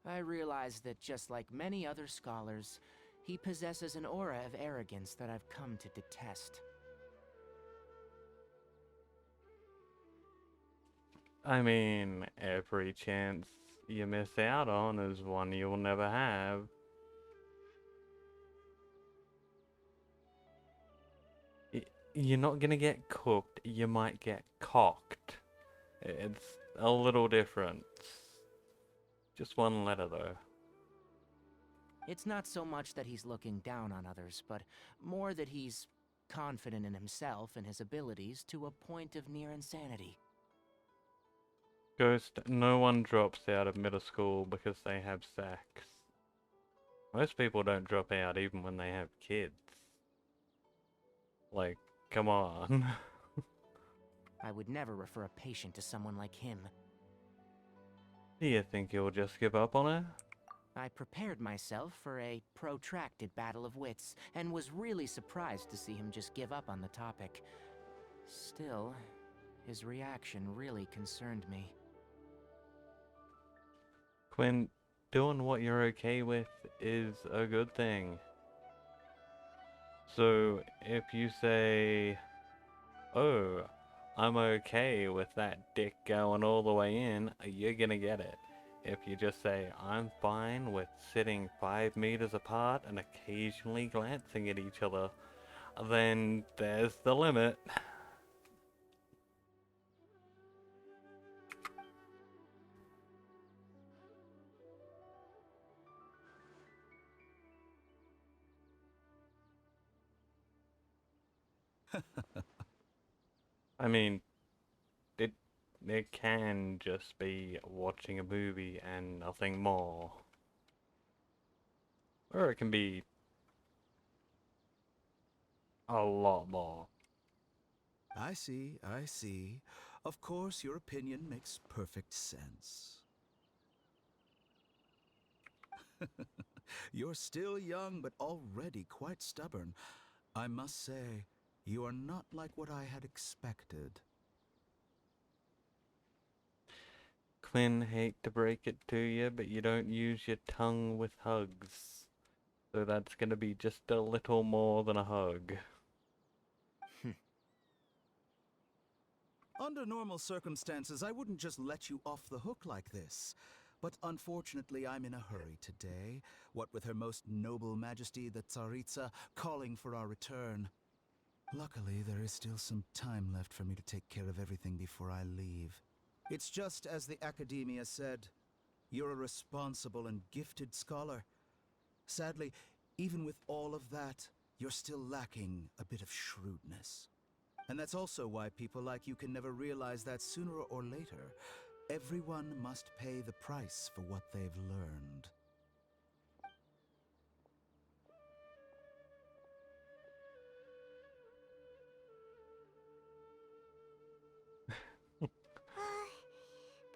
I realized that just like many other scholars, he possesses an aura of arrogance that I've come to detest. I mean, every chance you miss out on is one you'll never have. You're not gonna get cooked, you might get cocked. It's a little different. Just one letter though. It's not so much that he's looking down on others, but more that he's confident in himself and his abilities to a point of near insanity. Ghost, no one drops out of middle school because they have sex. Most people don't drop out even when they have kids. Like, come on. I would never refer a patient to someone like him. Do you think you'll just give up on her? I prepared myself for a protracted battle of wits, and was really surprised to see him just give up on the topic. Still, his reaction really concerned me. Quinn, doing what you're okay with is a good thing. So, if you say, oh, I'm okay with that dick going all the way in, you're gonna get it. If you just say, I'm fine with sitting 5 meters apart and occasionally glancing at each other, then there's the limit. I mean, it can just be watching a movie and nothing more. Or it can be a lot more. I see, I see. Of course, your opinion makes perfect sense. You're still young, but already quite stubborn. I must say, you are not like what I had expected. Quinn, hate to break it to you, but you don't use your tongue with hugs. So that's gonna be just a little more than a hug. Under normal circumstances, I wouldn't just let you off the hook like this. But unfortunately, I'm in a hurry today, what with Her Most Noble Majesty the Tsaritsa calling for our return. Luckily, there is still some time left for me to take care of everything before I leave. It's just as the Academia said, you're a responsible and gifted scholar. Sadly, even with all of that, you're still lacking a bit of shrewdness. And that's also why people like you can never realize that sooner or later, everyone must pay the price for what they've learned.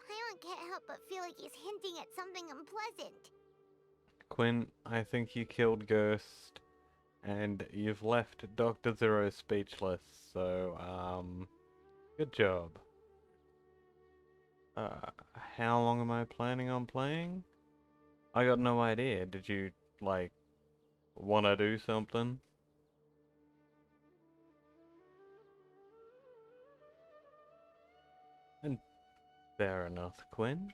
Paimon can't help but feel like he's hinting at something unpleasant. Quinn, I think you killed Ghost, and you've left Dr. Zero speechless, so, good job. How long am I planning on playing? I got no idea. Did you, like, wanna do something? And fair enough, Quinn.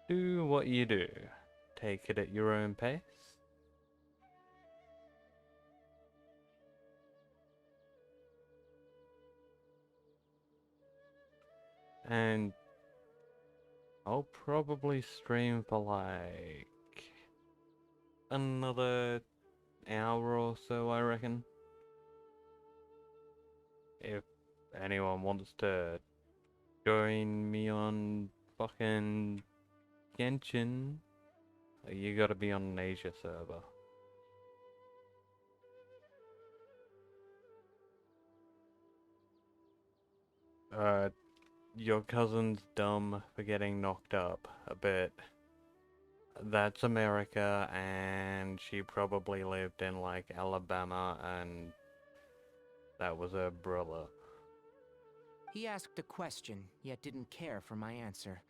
Do what you do. Take it at your own pace. And I'll probably stream for like another hour or so, I reckon. If anyone wants to join me on fucking Genshin, you gotta be on an Asia server. your cousin's dumb for getting knocked up a bit. That's America, and she probably lived in like Alabama, and that was her brother. He asked a question, yet didn't care for my answer.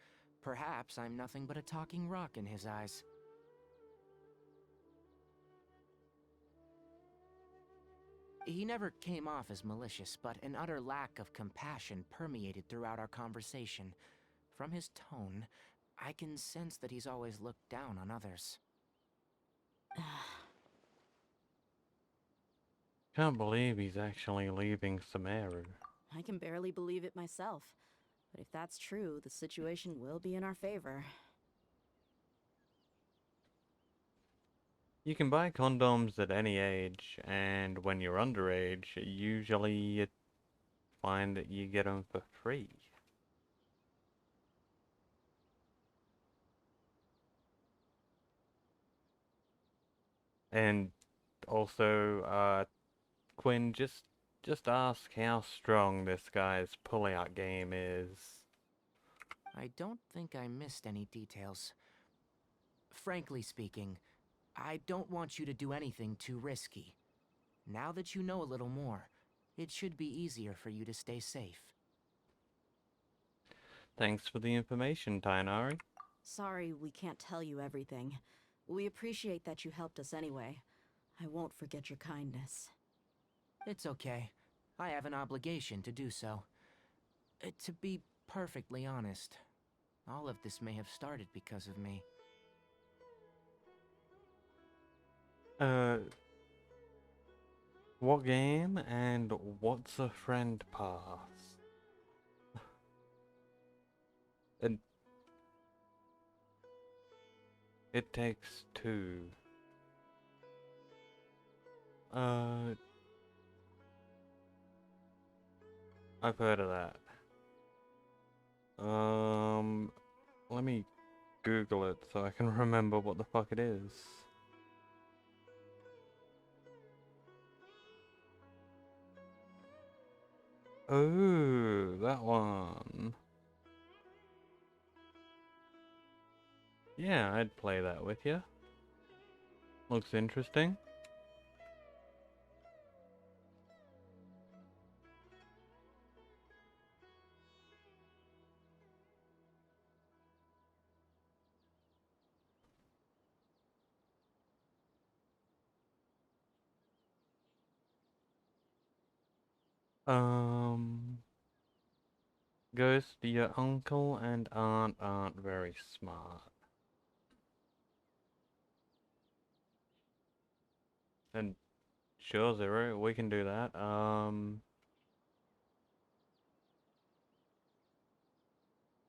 Perhaps I'm nothing but a talking rock in his eyes. He never came off as malicious, but an utter lack of compassion permeated throughout our conversation. From his tone, I can sense that he's always looked down on others. Can't believe he's actually leaving Sumeru. I can barely believe it myself. But if that's true, the situation will be in our favor. You can buy condoms at any age, and when you're underage, usually you find that you get them for free. And also, Quinn, just ask how strong this guy's pull-out game is. I don't think I missed any details. Frankly speaking, I don't want you to do anything too risky. Now that you know a little more, it should be easier for you to stay safe. Thanks for the information, Tainari. Sorry we can't tell you everything. We appreciate that you helped us anyway. I won't forget your kindness. It's okay. I have an obligation to do so. To be perfectly honest, all of this may have started because of me. What game and what's a friend pass? And it takes two. I've heard of that. Let me Google it so I can remember what the fuck it is. Oh, that one. Yeah, I'd play that with you. Looks interesting. Ghost, your uncle and aunt aren't very smart. And sure, Zero, we can do that.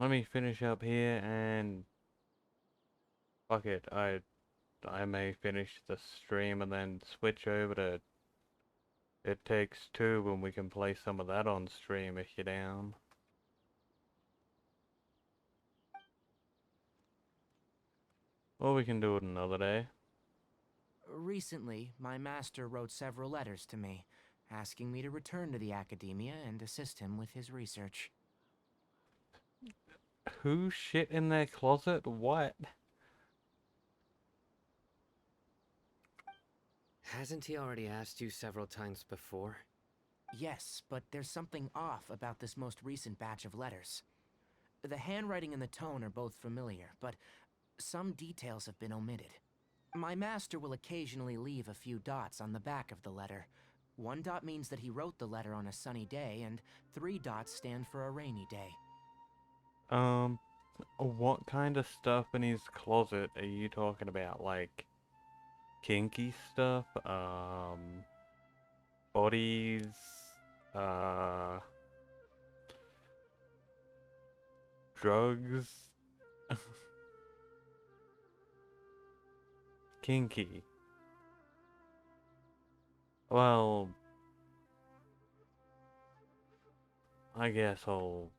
Let me finish up here and fuck it. I may finish the stream and then switch over to It Takes Two and we can play some of that on stream if you're down. Or we can do it another day. Recently, my master wrote several letters to me, asking me to return to the academia and assist him with his research. Who shit in their closet? What? Hasn't he already asked you several times before? Yes, but there's something off about this most recent batch of letters. The handwriting and the tone are both familiar, but some details have been omitted. My master will occasionally leave a few dots on the back of the letter. 1 dot means that he wrote the letter on a sunny day, and 3 dots stand for a rainy day. What kind of stuff in his closet are you talking about? Like, kinky stuff? Bodies? Drugs? Kinky. Well, I guess all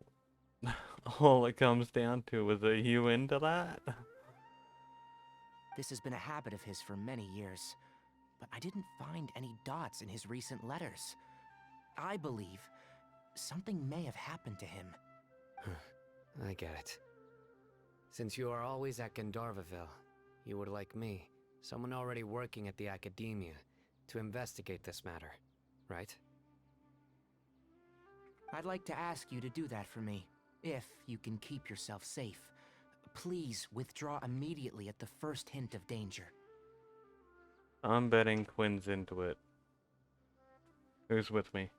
it comes down to is, are you into that? This has been a habit of his for many years, but I didn't find any dots in his recent letters. I believe something may have happened to him. I get it. Since you are always at Gandharvaville, you would like me, someone already working at the Academia, to investigate this matter, right? I'd like to ask you to do that for me, if you can keep yourself safe. Please withdraw immediately at the first hint of danger. I'm betting Quinn's into it. Who's with me?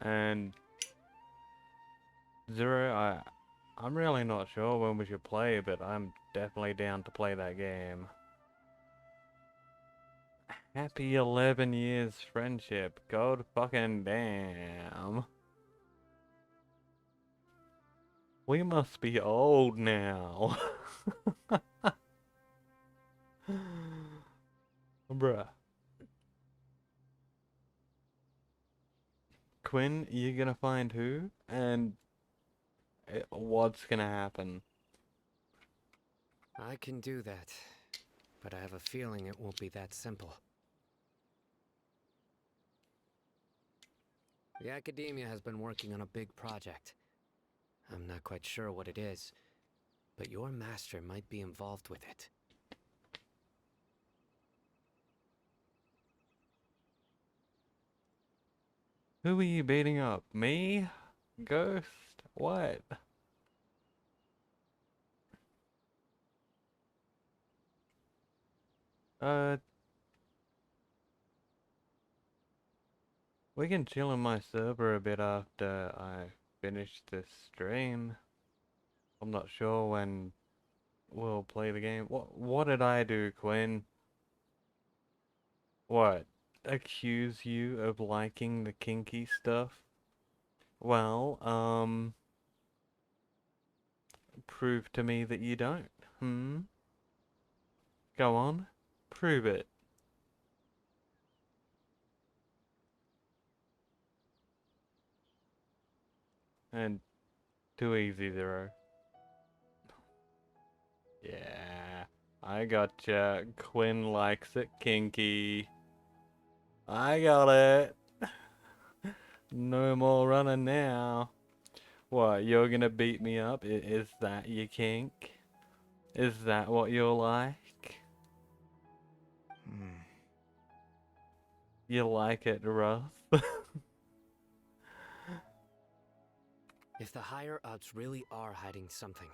And Zero, I'm really not sure when we should play, but I'm definitely down to play that game. Happy 11 years friendship. God fucking damn. We must be old now. Bruh. Quinn, you gonna find who? And what's gonna happen? I can do that, but I have a feeling it won't be that simple. The Academia has been working on a big project. I'm not quite sure what it is, but your master might be involved with it. Who are you beating up? Me? Ghost? What? We can chill on my server a bit after I finish this stream. I'm not sure when we'll play the game. What did I do, Quinn? What? Accuse you of liking the kinky stuff? Well, prove to me that you don't. Go on. Prove it. And too easy, Zero. Yeah, I gotcha. Quinn likes it kinky. I got it. No more running now. What, you're gonna beat me up? Is that your kink? Is that what you're like? You like it rough? If the higher-ups really are hiding something,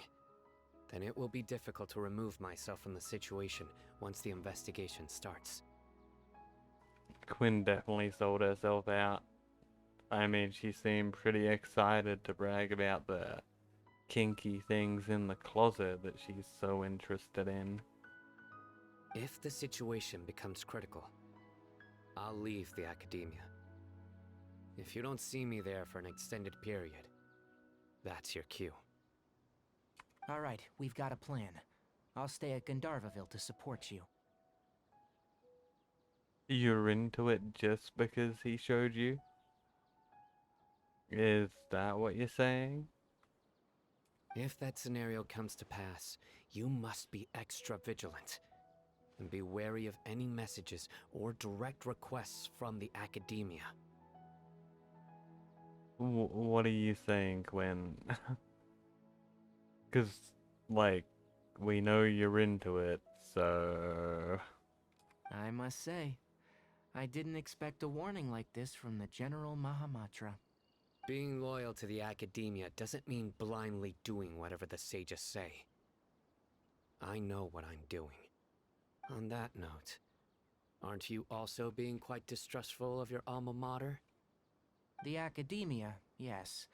then it will be difficult to remove myself from the situation once the investigation starts. Quinn definitely sold herself out. I mean, she seemed pretty excited to brag about the kinky things in the closet that she's so interested in. If the situation becomes critical, I'll leave the Academia. If you don't see me there for an extended period, that's your cue. All right, we've got a plan. I'll stay at Gandharvaville to support you. You're into it just because he showed you? Is that what you're saying? If that scenario comes to pass, you must be extra vigilant. And be wary of any messages or direct requests from the Academia. What are you saying, Quinn? 'Cause, like, we know you're into it, so... I must say, I didn't expect a warning like this from the General Mahamatra. Being loyal to the Academia doesn't mean blindly doing whatever the sages say. I know what I'm doing. On that note, aren't you also being quite distrustful of your alma mater? The Academia, yes.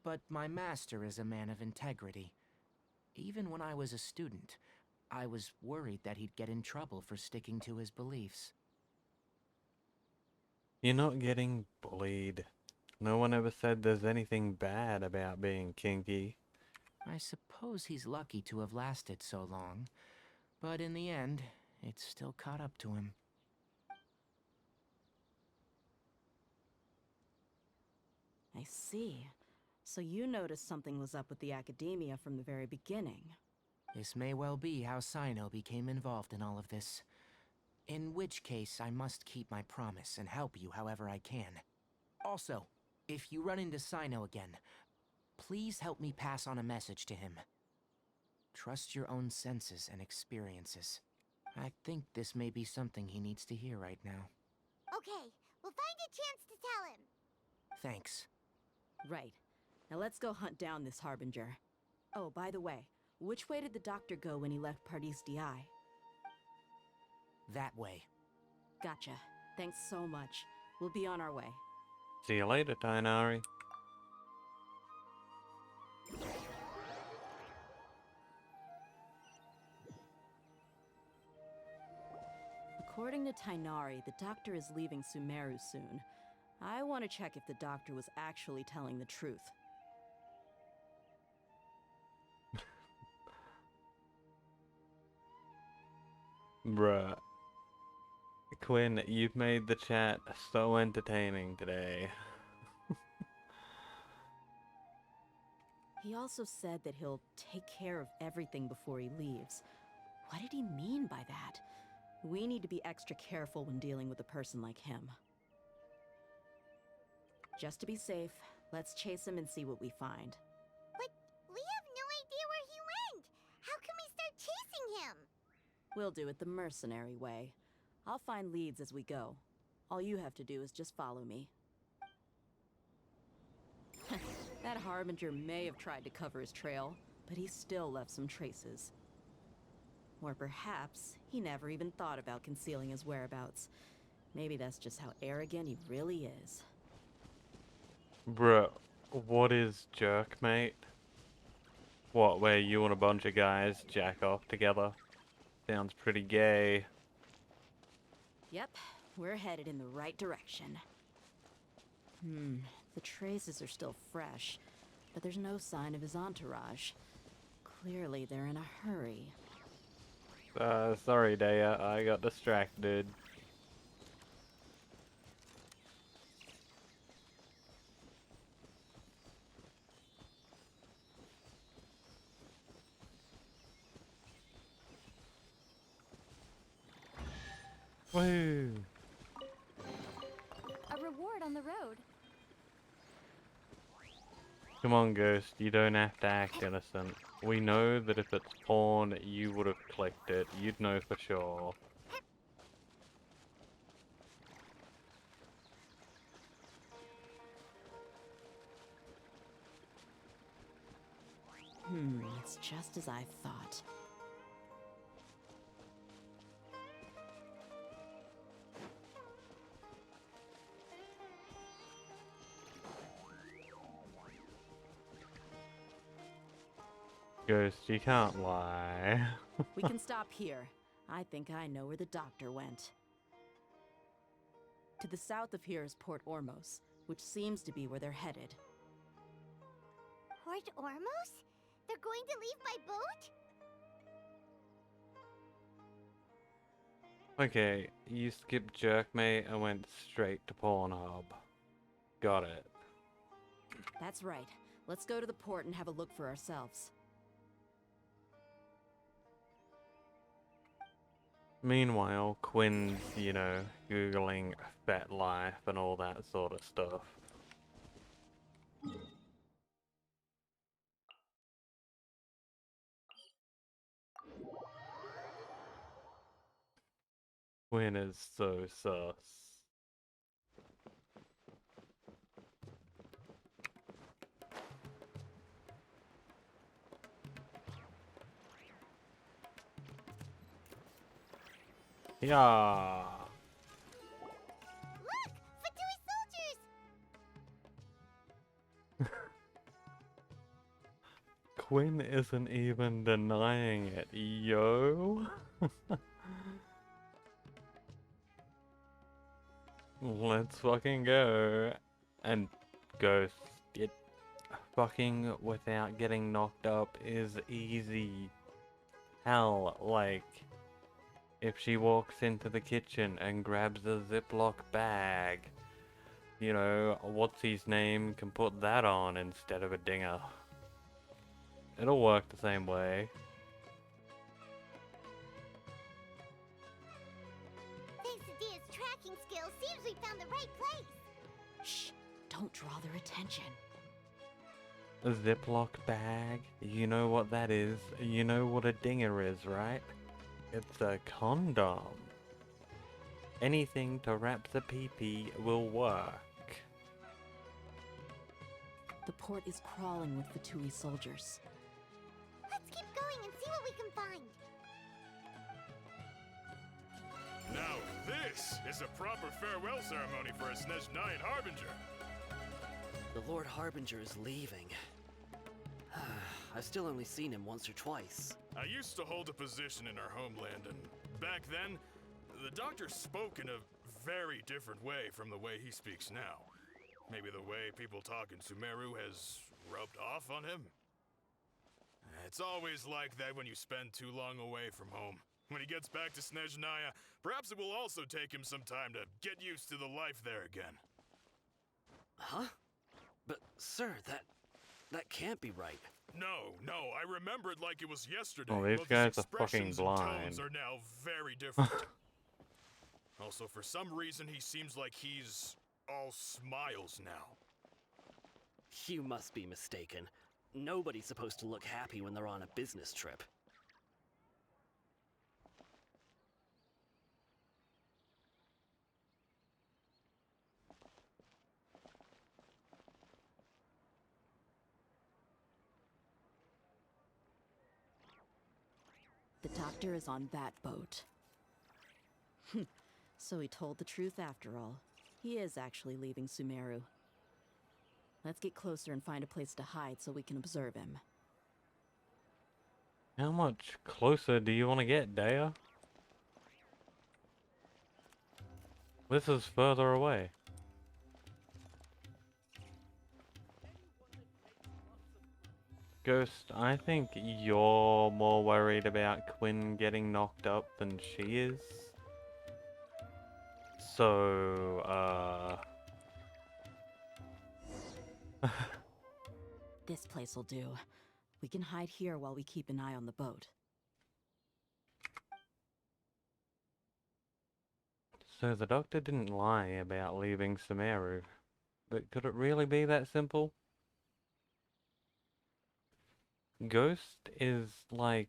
But my master is a man of integrity. Even when I was a student, I was worried that he'd get in trouble for sticking to his beliefs. You're not getting bullied. No one ever said there's anything bad about being kinky. I suppose he's lucky to have lasted so long. But in the end, it's still caught up to him. I see. So you noticed something was up with the Academia from the very beginning. This may well be how Sino became involved in all of this. In which case, I must keep my promise and help you however I can. Also, If you run into Sino again, please help me pass on a message to him. Trust your own senses and experiences. I think this may be something he needs to hear right now. Okay, we'll find a chance to tell him. Thanks. Right. Now let's go hunt down this Harbinger. Oh, by the way, which way did the doctor go when he left Pardis DI? That way. Gotcha. Thanks so much. We'll be on our way. See you later, Tainari. According to Tainari, the doctor is leaving Sumeru soon. I want to check if the doctor was actually telling the truth. Bruh. Quinn, you've made the chat so entertaining today. He also said that he'll take care of everything before he leaves. What did he mean by that? We need to be extra careful when dealing with a person like him. Just to be safe, let's chase him and see what we find. But we have no idea where he went. How can we start chasing him? We'll do it the mercenary way. I'll find leads as we go. All you have to do is just follow me. That Harbinger may have tried to cover his trail, but he still left some traces. Or perhaps he never even thought about concealing his whereabouts. Maybe that's just how arrogant he really is. Bruh, what is jerk, mate? What, where you and a bunch of guys jack off together? Sounds pretty gay. Yep, we're headed in the right direction. The traces are still fresh, but there's no sign of his entourage. Clearly they're in a hurry. Sorry, Daya, I got distracted. Woo! A reward on the road. Come on, Ghost, you don't have to act innocent. We know that if it's porn, you would have clicked it. You'd know for sure. It's just as I thought. Ghost, you can't lie. We can stop here. I think I know where the doctor went. To the south of here is Port Ormos, which seems to be where they're headed. Port Ormos? They're going to leave by boat? Okay, you skipped Jerkmate and went straight to Pornhub. Got it. That's right. Let's go to the port and have a look for ourselves. Meanwhile, Quinn's, you know, Googling Fat Life and all that sort of stuff. Quinn is so sus. Yeah. Look! Fatui soldiers! Quinn isn't even denying it, yo. Let's fucking go. And Ghost, it fucking without getting knocked up is easy. Hell, like, if she walks into the kitchen and grabs a Ziploc bag, you know, what's-his name can put that on instead of a dinger. It'll work the same way. Thanks to Dia's tracking skills, seems we found the right place. Shh! Don't draw their attention. A Ziploc bag? You know what that is. You know what a dinger is, right? It's a condom. Anything to wrap the pee-pee will work. The port is crawling with the Tui soldiers. Let's keep going and see what we can find. Now this is a proper farewell ceremony for a Snezhnaya Harbinger. The Lord Harbinger is leaving. I've still only seen him once or twice. I used to hold a position in our homeland, and back then, the doctor spoke in a very different way from the way he speaks now. Maybe the way people talk in Sumeru has rubbed off on him? It's always like that when you spend too long away from home. When he gets back to Snezhnaya, perhaps it will also take him some time to get used to the life there again. Huh? But, sir, that can't be right. No, I remember it like it was yesterday. Oh, these but guys his are fucking expressions and blind. tones are now very different. Also, for some reason, he seems like he's all smiles now. You must be mistaken. Nobody's supposed to look happy when they're on a business trip. The doctor is on that boat. So he told the truth after all. He is actually leaving Sumeru. Let's get closer and find a place to hide so we can observe him. How much closer do you want to get, Dea? This is further away. Ghost, I think you're more worried about Quinn getting knocked up than she is. So, This place will do. We can hide here while we keep an eye on the boat. So the doctor didn't lie about leaving Sumeru. But could it really be that simple? Ghost is like,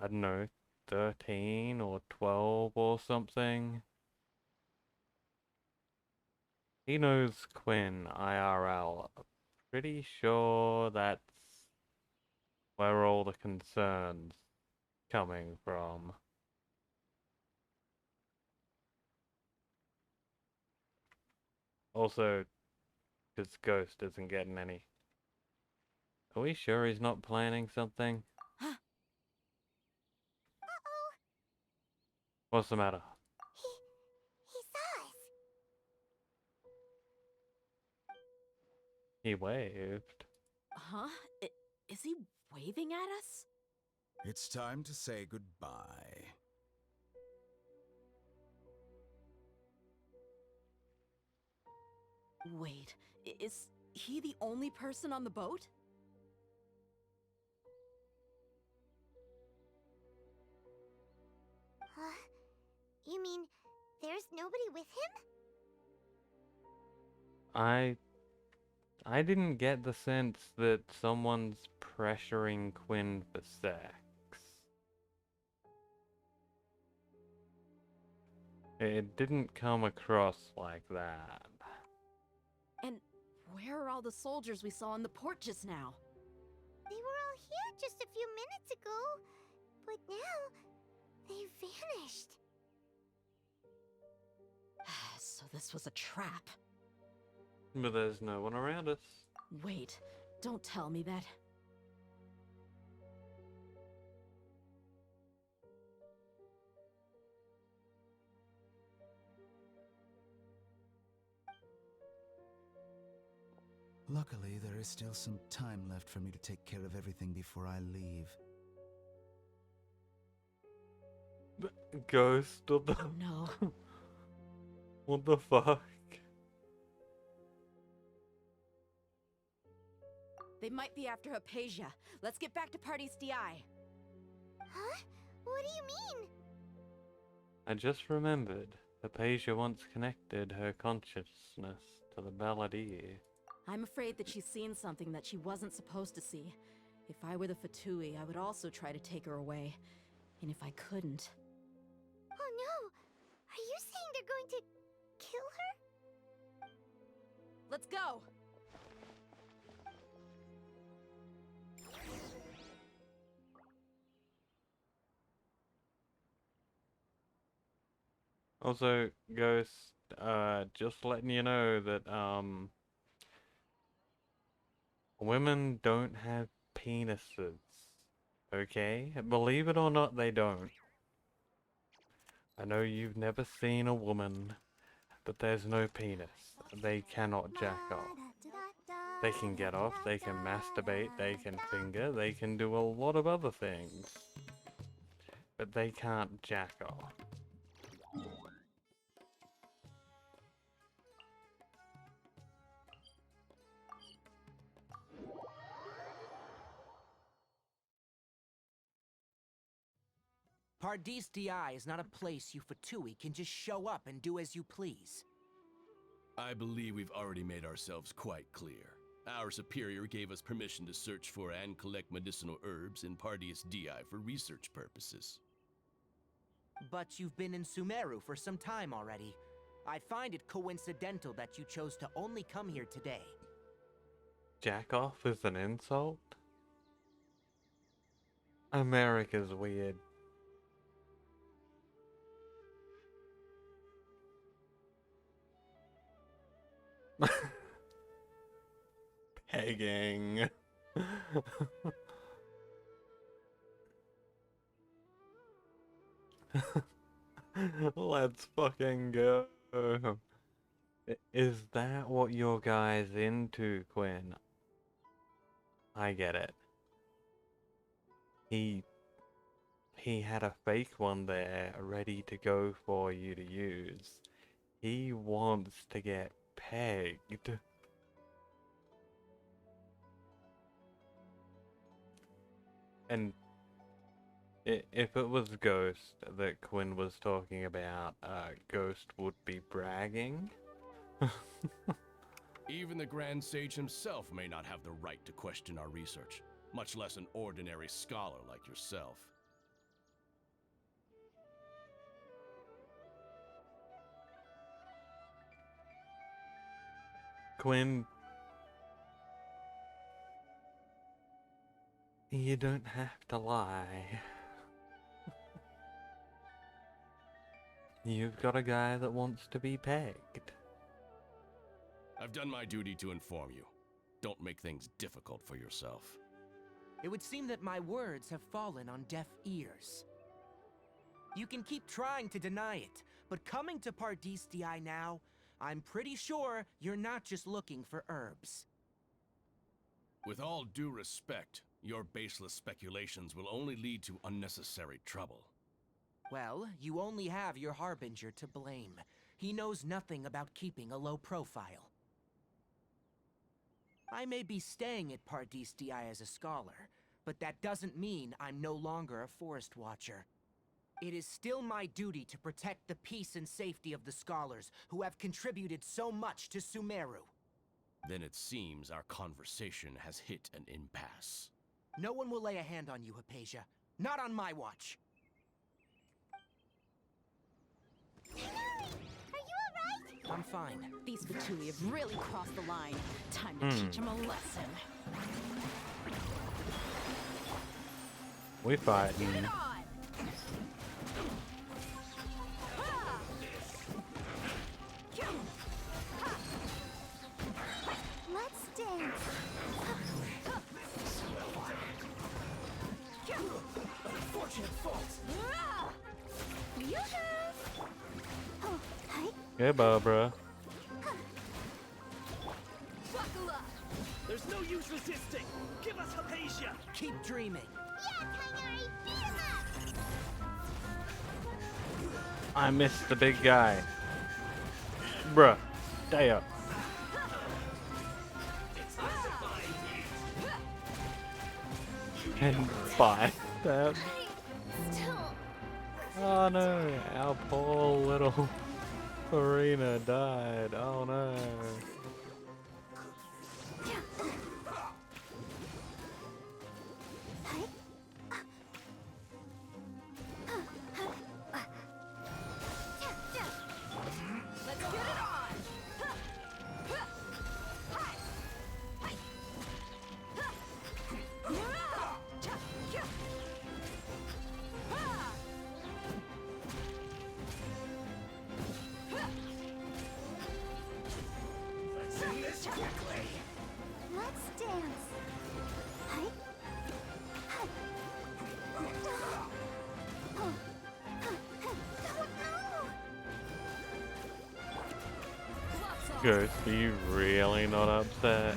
I don't know, 13 or 12 or something. He knows Quinn IRL. Pretty sure that's where all the concern's coming from. Also, because Ghost isn't getting any. Are we sure he's not planning something? Uh-oh. What's the matter? He saw us. He waved. Huh? Is he waving at us? It's time to say goodbye. Wait, is he the only person on the boat? You mean there's nobody with him? I didn't get the sense that someone's pressuring Quinn for sex. It didn't come across like that. And where are all the soldiers we saw on the port just now? They were all here just a few minutes ago, but now they've vanished. So this was a trap. But there's no one around us. Wait, don't tell me that. Luckily, there is still some time left for me to take care of everything before I leave. Ghost, what the... Oh no. What the fuck? They might be after Hypatia. Let's get back to Party's DI. Huh? What do you mean? I just remembered. Hypatia once connected her consciousness to the Belladere. I'm afraid that she's seen something that she wasn't supposed to see. If I were the Fatui, I would also try to take her away. And if I couldn't... Oh no! Are you saying they're going to kill her? Let's go! Also, Ghost, just letting you know that, women don't have penises. Okay? Believe it or not, they don't. I know you've never seen a woman, but there's no penis. They cannot jack off. They can get off, they can masturbate, they can finger, they can do a lot of other things. But they can't jack off. Pardis Di is not a place you Fatui can just show up and do as you please. I believe we've already made ourselves quite clear. Our superior gave us permission to search for and collect medicinal herbs in Pardis Di for research purposes. But you've been in Sumeru for some time already. I find it coincidental that you chose to only come here today. Jack off is an insult? America's weird. Pegging. Let's fucking go. Is that what your guy's into, Quinn? I get it. He had a fake one there ready to go for you to use. He wants to get pegged. And if it was Ghost that Quinn was talking about, Ghost would be bragging. Even the Grand Sage himself may not have the right to question our research, much less an ordinary scholar like yourself. Quinn, you don't have to lie. You've got a guy that wants to be pegged. I've done my duty to inform you. Don't make things difficult for yourself. It would seem that my words have fallen on deaf ears. You can keep trying to deny it, but coming to Pardis Di now, I'm pretty sure you're not just looking for herbs. With all due respect, your baseless speculations will only lead to unnecessary trouble. Well, you only have your Harbinger to blame. He knows nothing about keeping a low profile. I may be staying at Pardis Di as a scholar, but that doesn't mean I'm no longer a forest watcher. It is still my duty to protect the peace and safety of the scholars who have contributed so much to Sumeru. Then it seems our conversation has hit an impasse. No one will lay a hand on you, Hypatia. Not on my watch. Are you alright? I'm fine. These Fatui have really crossed the line. Time to teach them a lesson. We fighting. Get on! Let's dance. Unfortunate fault. Oh, hi. Hey, Barbara. Buckle up. There's no use resisting. Give us Hypatia. Keep dreaming. Yeah, Kainari, beat him up. I missed the big guy. Bruh, stay up. And bye. That. Oh no, our poor little Farina died. Oh no. Let's dance. Hi. Hi. Oh. Ghost, are you really not upset?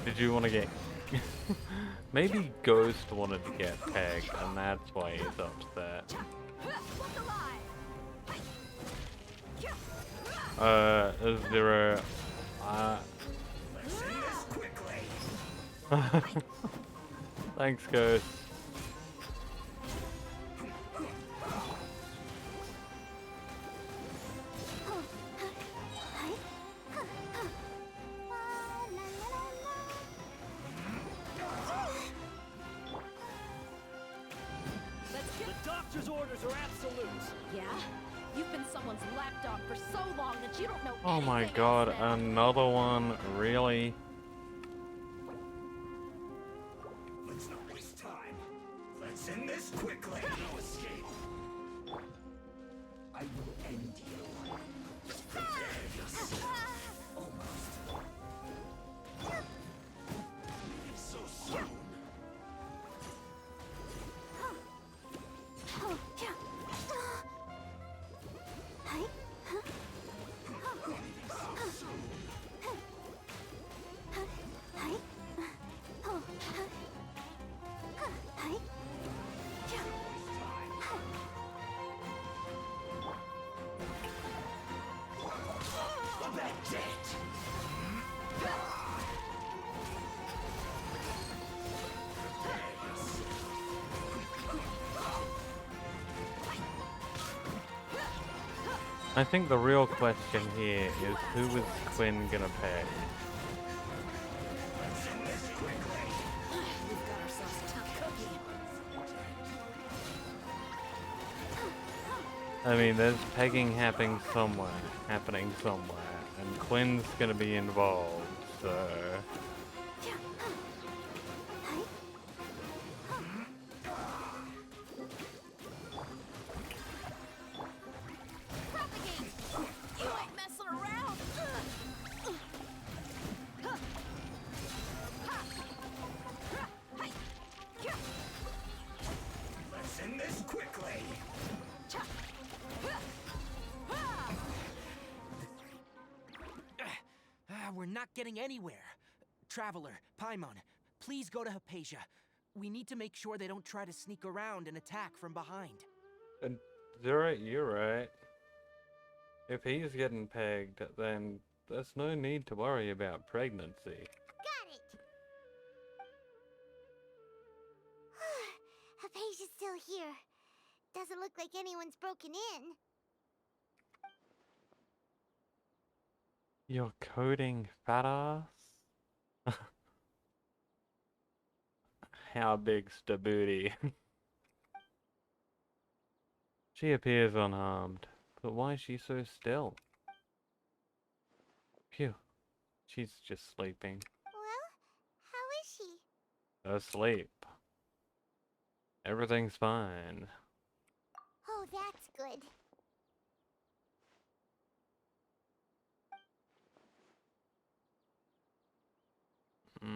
Did you want to get... Maybe Ghost wanted to get pegged, and that's why he's upset. Zero... Thanks, Ghost. The doctor's orders are absolute. Yeah? You've been someone's lapdog for so long that you don't know Oh my anything god, else now. another one? Really? Let's not waste time. Let's end this quickly. No escape. I will end you. Prepare yourself. Almost. So soon. That's it. I think the real question here is who is Quinn gonna peg? We've got ourselves a tough cookie. I mean, there's pegging happening somewhere, and Quinn's gonna be involved, so... You ain't messing around. Let's end this quickly. We're not getting anywhere. Traveler, Paimon, please go to Hypatia. We need to make sure they don't try to sneak around and attack from behind. And Zero, you're right. If he's getting pegged, then there's no need to worry about pregnancy. Got it. Hypatia's still here. Doesn't look like anyone's broken in. You're coding, fat ass? How big's the booty? She appears unharmed, but why is she so still? Phew, she's just sleeping. Well, how is she? Asleep. Everything's fine. Oh, that's good.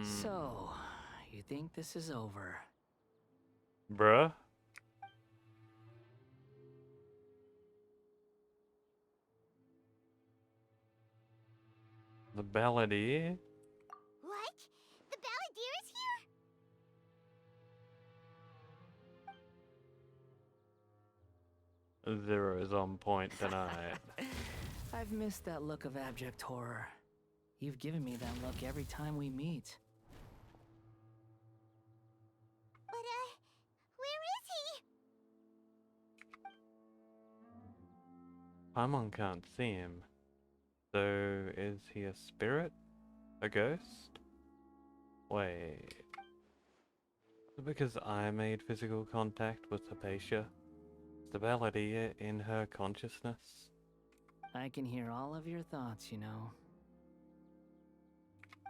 So, you think this is over? Bruh? The balladeer? What? The balladeer is here? Zero is on point tonight. I've missed that look of abject horror. You've given me that look every time we meet. But, where is he? Paimon can't see him. So, is he a spirit? A ghost? Wait. Is it because I made physical contact with Hypatia? Is the balladeer in her consciousness? I can hear all of your thoughts, you know.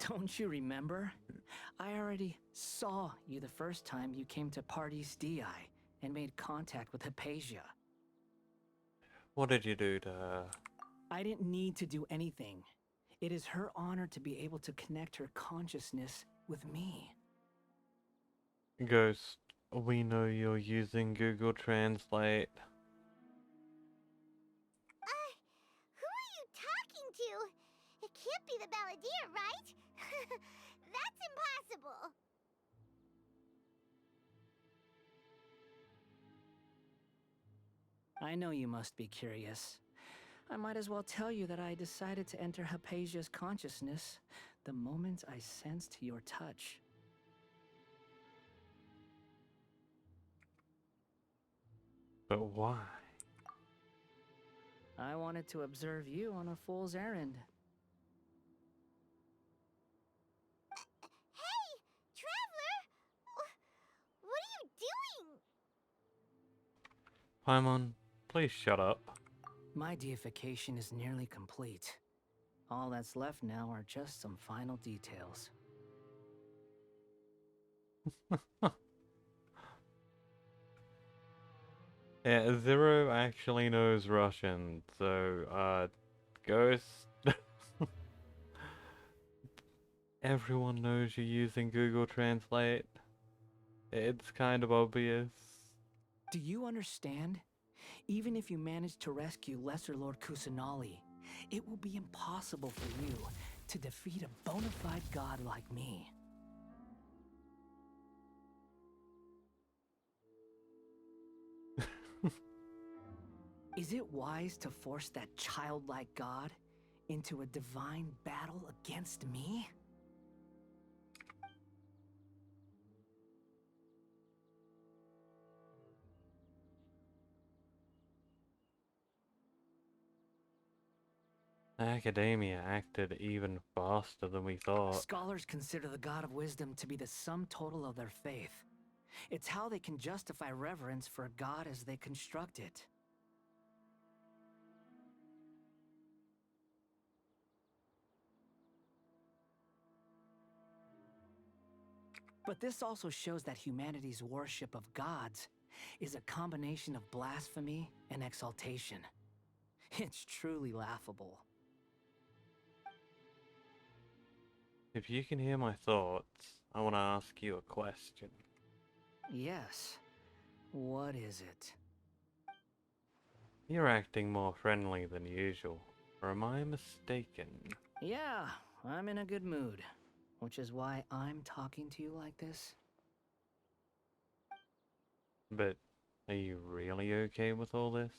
Don't you remember? I already saw you the first time you came to Party's DI and made contact with Hypatia. What did you do to her? I didn't need to do anything. It is her honor to be able to connect her consciousness with me. Ghost, we know you're using Google Translate. Who are you talking to? It can't be the balladeer, right? That's impossible. I know you must be curious. I might as well tell you that I decided to enter Hypatia's consciousness the moment I sensed your touch. But why? I wanted to observe you on a fool's errand. Hey, Traveler! What are you doing? Paimon, please shut up. My deification is nearly complete. All that's left now are just some final details. Yeah, Zero actually knows Russian, so, Ghost... Everyone knows you're using Google Translate. It's kind of obvious. Do you understand? Even if you manage to rescue Lesser Lord Kusanali, it will be impossible for you to defeat a bona fide god like me. Is it wise to force that childlike god into a divine battle against me? Academia acted even faster than we thought. Scholars consider the god of wisdom to be the sum total of their faith. It's how they can justify reverence for a god as they construct it. But this also shows that humanity's worship of gods is a combination of blasphemy and exaltation. It's truly laughable. If you can hear my thoughts, I want to ask you a question. Yes. What is it? You're acting more friendly than usual, or am I mistaken? Yeah, I'm in a good mood, which is why I'm talking to you like this. But are you really okay with all this?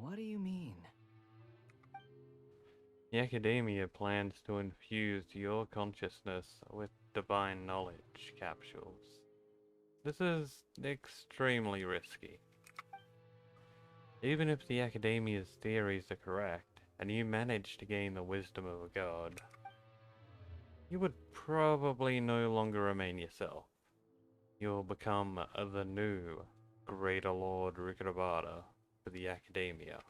What do you mean? The Academia plans to infuse your consciousness with divine knowledge capsules. This is extremely risky. Even if the Academia's theories are correct, and you manage to gain the wisdom of a god, you would probably no longer remain yourself. You'll become the new Greater Lord Rikadabada for the Academia.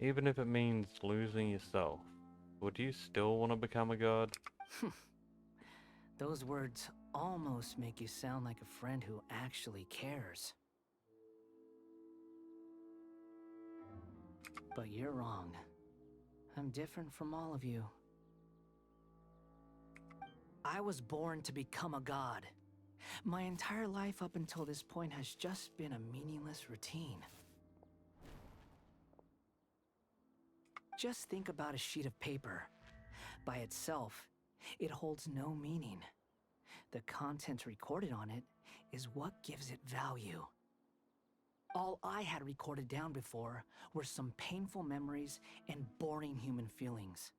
Even if it means losing yourself, would you still want to become a god? Those words almost make you sound like a friend who actually cares. But you're wrong. I'm different from all of you. I was born to become a god. My entire life up until this point has just been a meaningless routine. Just think about a sheet of paper. By itself, it holds no meaning. The content recorded on it is what gives it value. All I had recorded down before were some painful memories and boring human feelings.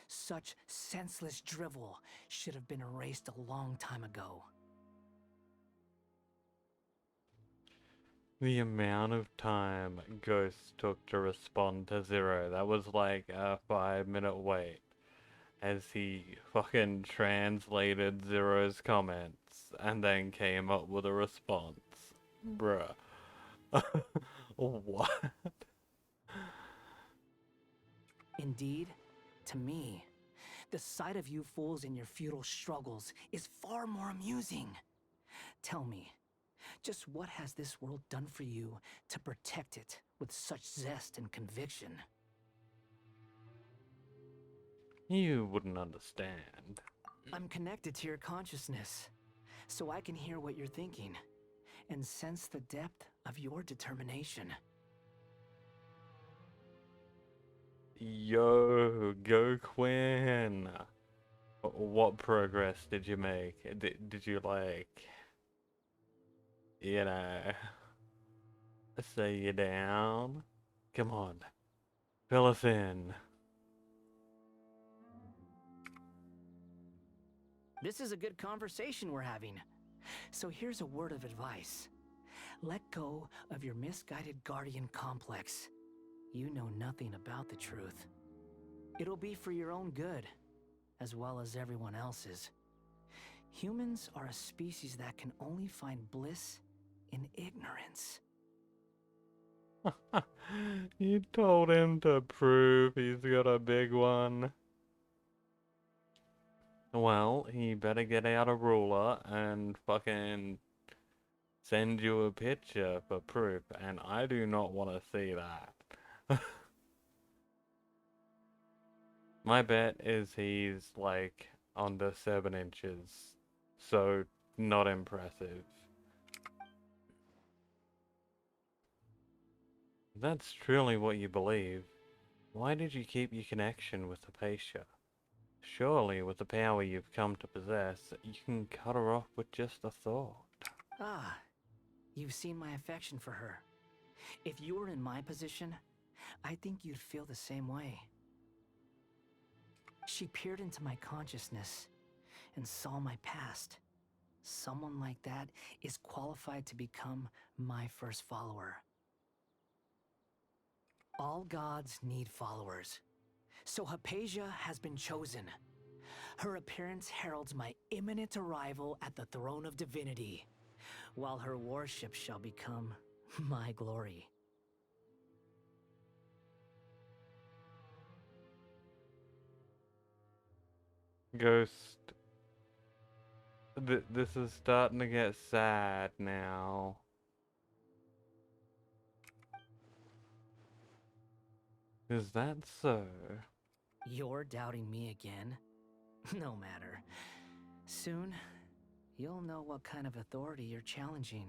Such senseless drivel should have been erased a long time ago. The amount of time Ghost took to respond to Zero, that was like a 5-minute wait. As he fucking translated Zero's comments and then came up with a response. Bruh. What? Indeed, to me, the sight of you fools in your futile struggles is far more amusing. Tell me, just what has this world done for you to protect it with such zest and conviction? You wouldn't understand. I'm connected to your consciousness, so I can hear what you're thinking and sense the depth of your determination. Yo, go Quinn. What progress did you make? Did you like, you know, say you down? Come on, fill us in. This is a good conversation we're having. So here's a word of advice. Let go of your misguided guardian complex. You know nothing about the truth. It'll be for your own good, as well as everyone else's. Humans are a species that can only find bliss in ignorance. You told him to prove he's got a big one. Well, he better get out a ruler and fucking send you a picture for proof, and I do not want to see that. My bet is he's like under 7 inches, so not impressive. If that's truly what you believe, why did you keep your connection with Hypatia? Surely, with the power you've come to possess, you can cut her off with just a thought. Ah, you've seen my affection for her. If you were in my position, I think you'd feel the same way. She peered into my consciousness and saw my past. Someone like that is qualified to become my first follower. All gods need followers. So Hypatia has been chosen. Her appearance heralds my imminent arrival at the throne of divinity, while her worship shall become my glory. Ghost. This is starting to get sad now. Is that so? You're doubting me again? No matter. Soon, you'll know what kind of authority you're challenging.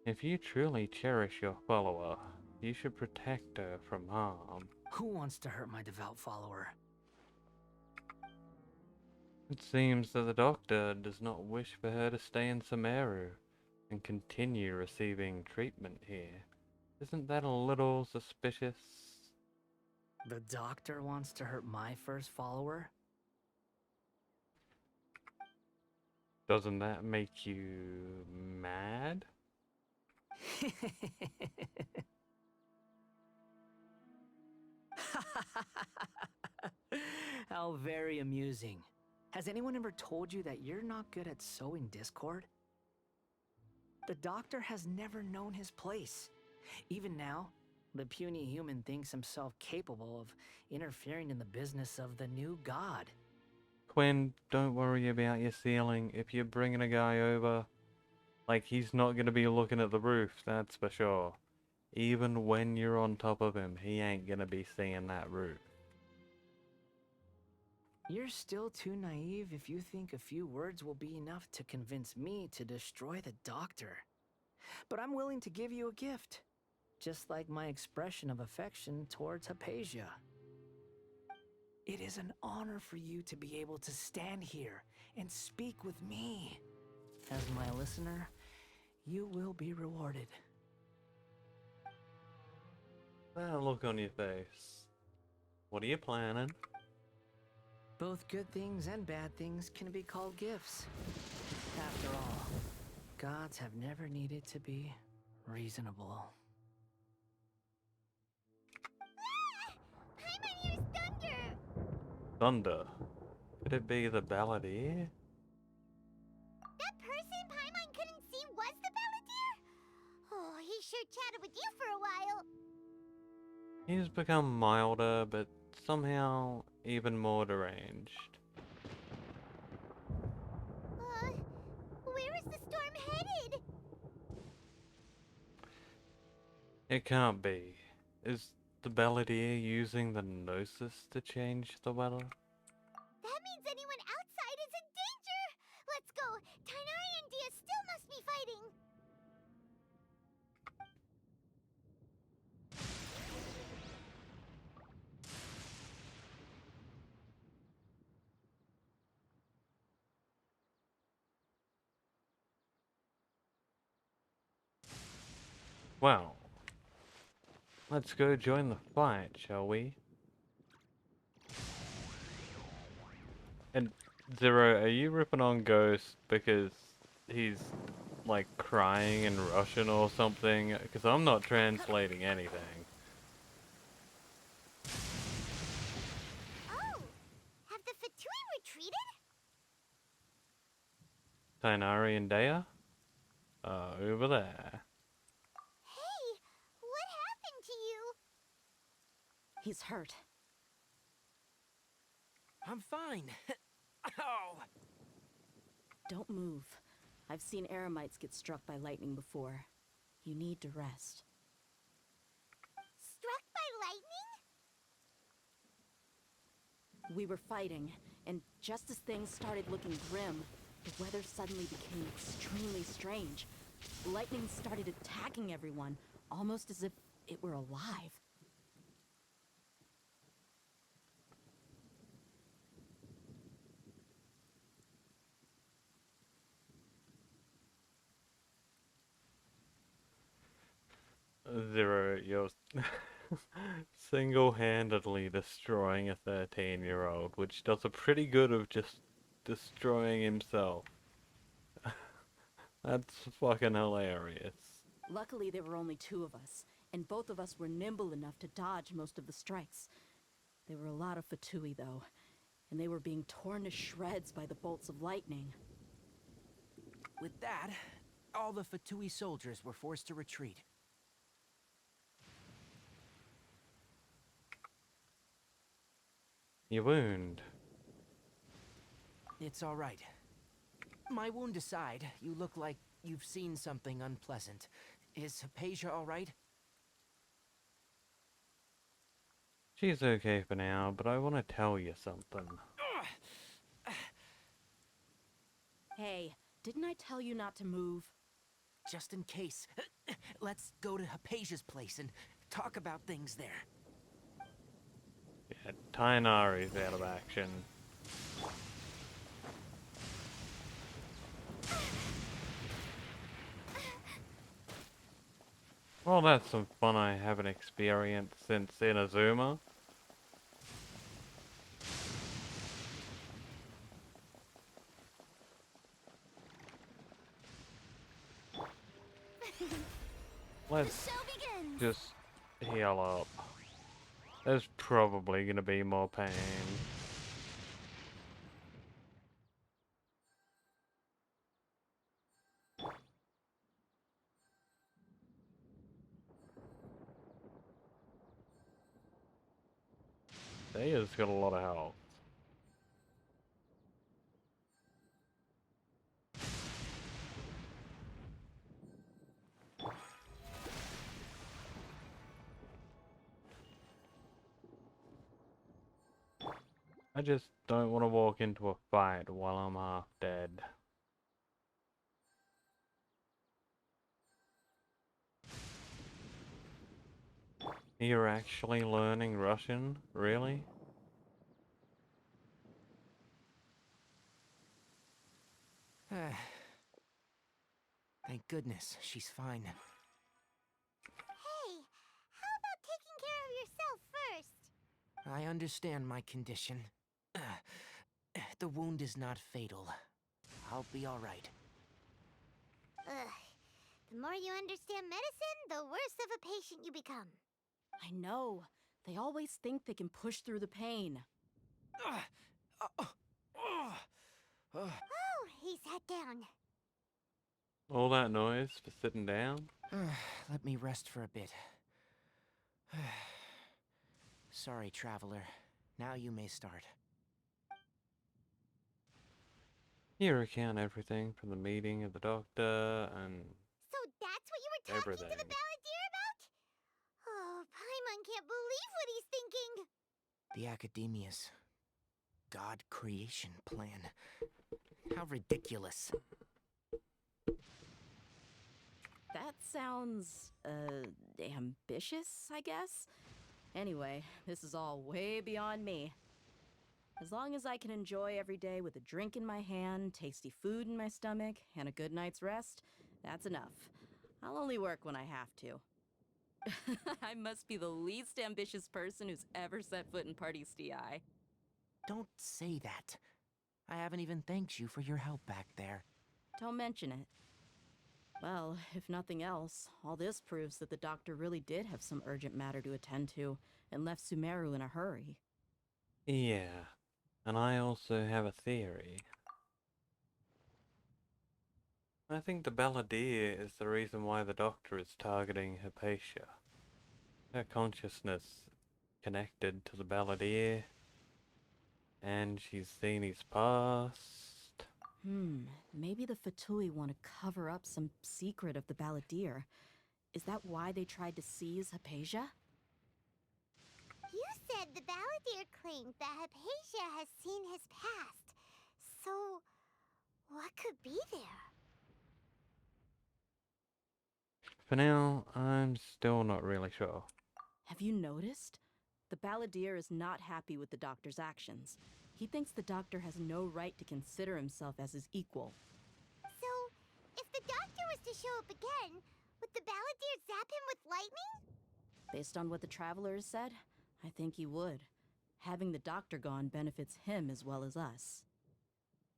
If you truly cherish your follower, you should protect her from harm. Who wants to hurt my devout follower? It seems that the doctor does not wish for her to stay in Sumeru and continue receiving treatment here. Isn't that a little suspicious? The doctor wants to hurt my first follower? Doesn't that make you mad? How very amusing. Has anyone ever told you that you're not good at sowing discord? The doctor has never known his place. Even now, the puny human thinks himself capable of interfering in the business of the new god. Quinn, don't worry about your ceiling. If you're bringing a guy over, like, he's not going to be looking at the roof, that's for sure. Even when you're on top of him, he ain't going to be seeing that roof. You're still too naive if you think a few words will be enough to convince me to destroy the doctor. But I'm willing to give you a gift, just like my expression of affection towards Hypatia. It is an honor for you to be able to stand here and speak with me. As my listener, you will be rewarded. That look on your face. What are you planning? Both good things and bad things can be called gifts. After all, gods have never needed to be reasonable. Paimon hears thunder! Thunder. Could it be the balladeer? That person Paimon couldn't see was the balladeer? Oh, he sure chatted with you for a while. He's become milder, but somehow even more deranged. Where is the storm headed? It can't be. Is the Balladeer using the Gnosis to change the weather? That means anyone outside is in danger! Let's go! Tainari and Dia still must be fighting! Well, let's go join the fight, shall we? And Zero, are you ripping on Ghost because he's like crying in Russian or something? Because I'm not translating anything. Oh! Have the Fatui retreated? Tainari and Dea? Over there. Hey! What happened to you? He's hurt. I'm fine. Oh! Don't move. I've seen eremites get struck by lightning before. You need to rest. Struck by lightning? We were fighting, and just as things started looking grim, the weather suddenly became extremely strange. Lightning started attacking everyone, almost as if it were alive. Zero, you're single-handedly destroying a 13-year-old, which does a pretty good of just destroying himself. That's fucking hilarious. Luckily, there were only two of us, and both of us were nimble enough to dodge most of the strikes. There were a lot of Fatui, though, and they were being torn to shreds by the bolts of lightning. With that, all the Fatui soldiers were forced to retreat. Your wound. It's all right. My wound aside, you look like you've seen something unpleasant. Is Hypatia all right? She's okay for now, but I want to tell you something. Hey, didn't I tell you not to move? Just in case. Let's go to Hypatia's place and talk about things there. Yeah, Tainari's out of action. Well, that's some fun I haven't experienced since Inazuma. Let's just heal up. There's probably gonna be more pain. Daya's got a lot of health. I just don't want to walk into a fight while I'm half dead. You're actually learning Russian? Really? Thank goodness, she's fine. Hey, how about taking care of yourself first? I understand my condition. The wound is not fatal. I'll be all right. Ugh. The more you understand medicine, the worse of a patient you become. I know. They always think they can push through the pain. Oh, he sat down. All that noise for sitting down? Let me rest for a bit. Sorry, traveler. Now you may start. You recount everything from the meeting of the doctor and So that's what you were talking everything. to the Balladeer about? Oh, Paimon can't believe what he's thinking! The Academia's God creation plan. How ridiculous. That sounds, ambitious, I guess? Anyway, this is all way beyond me. As long as I can enjoy every day with a drink in my hand, tasty food in my stomach, and a good night's rest, that's enough. I'll only work when I have to. I must be the least ambitious person who's ever set foot in Party's DI. Don't say that. I haven't even thanked you for your help back there. Don't mention it. Well, if nothing else, all this proves that the doctor really did have some urgent matter to attend to, and left Sumeru in a hurry. Yeah, and I also have a theory. I think the Balladeer is the reason why the doctor is targeting Hypatia. Her consciousness connected to the Balladeer, and she's seen his past. Maybe the Fatui want to cover up some secret of the Balladeer. Is that why they tried to seize Hypatia? You said the Balladeer claimed that Hypatia has seen his past. So, what could be there? For now, I'm still not really sure. Have you noticed? The Balladeer is not happy with the doctor's actions. He thinks the doctor has no right to consider himself as his equal. So, if the doctor was to show up again, would the Balladeer zap him with lightning? Based on what the Traveler has said, I think he would. Having the doctor gone benefits him as well as us.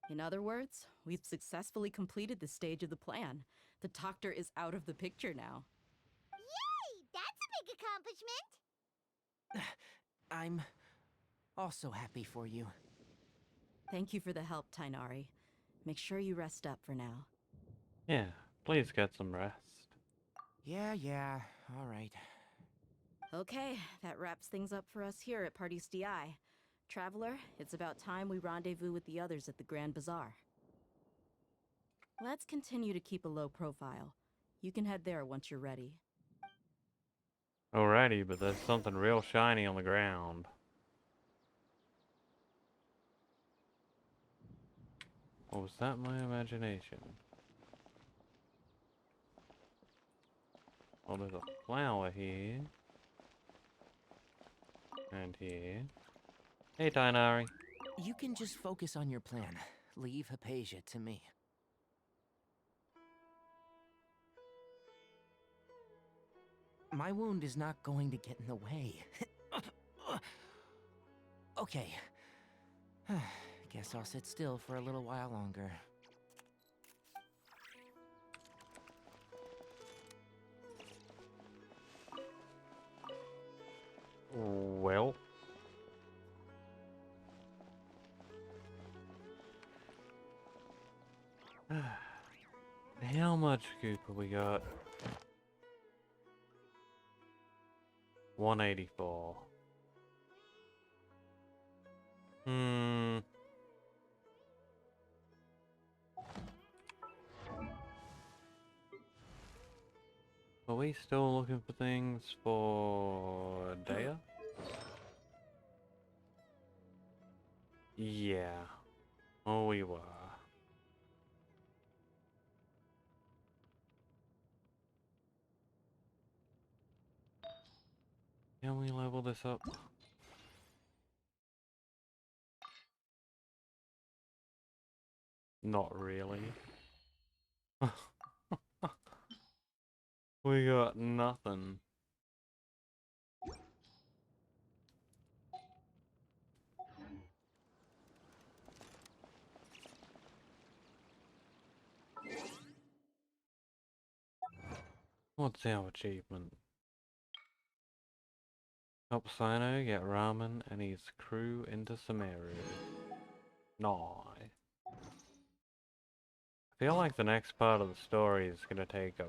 In other words, we've successfully completed this stage of the plan. The doctor is out of the picture now. Yay! That's a big accomplishment! I'm also happy for you. Thank you for the help, Tainari. Make sure you rest up for now. Yeah, please get some rest. Yeah, all right. Okay, that wraps things up for us here at Party's DI. Traveler, it's about time we rendezvous with the others at the Grand Bazaar. Let's continue to keep a low profile. You can head there once you're ready. Alrighty, but there's something real shiny on the ground. Or was that my imagination? Oh, there's a flower here. And here. Hey, Tainari. You can just focus on your plan. Leave Hypatia to me. My wound is not going to get in the way. Okay. Guess I'll sit still for a little while longer. Well. How much goop have we got? 184. Are we still looking for things for Dea? Yeah. Oh, we were. Can we level this up? Not really. We got nothing. What's our achievement? Help Sino get Ramen and his crew into Sumeru. Nice. I feel like the next part of the story is gonna take a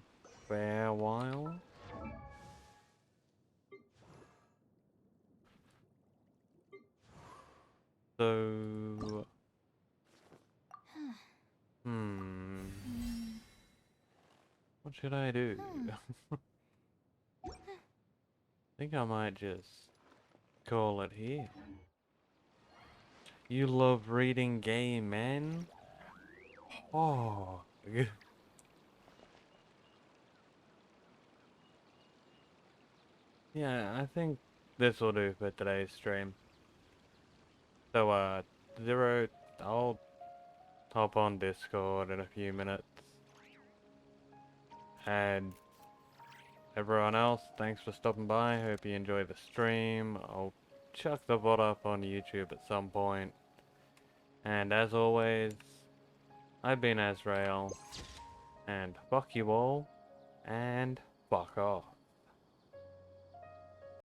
fair while. So... What should I do? think I might just call it here. You love reading gay men? Oh. Yeah, I think this will do for today's stream. So, Zero, I'll hop on Discord in a few minutes. And everyone else, thanks for stopping by. Hope you enjoy the stream. I'll chuck the VOD up on YouTube at some point. And as always, I've been Azrael. And fuck you all. And fuck off.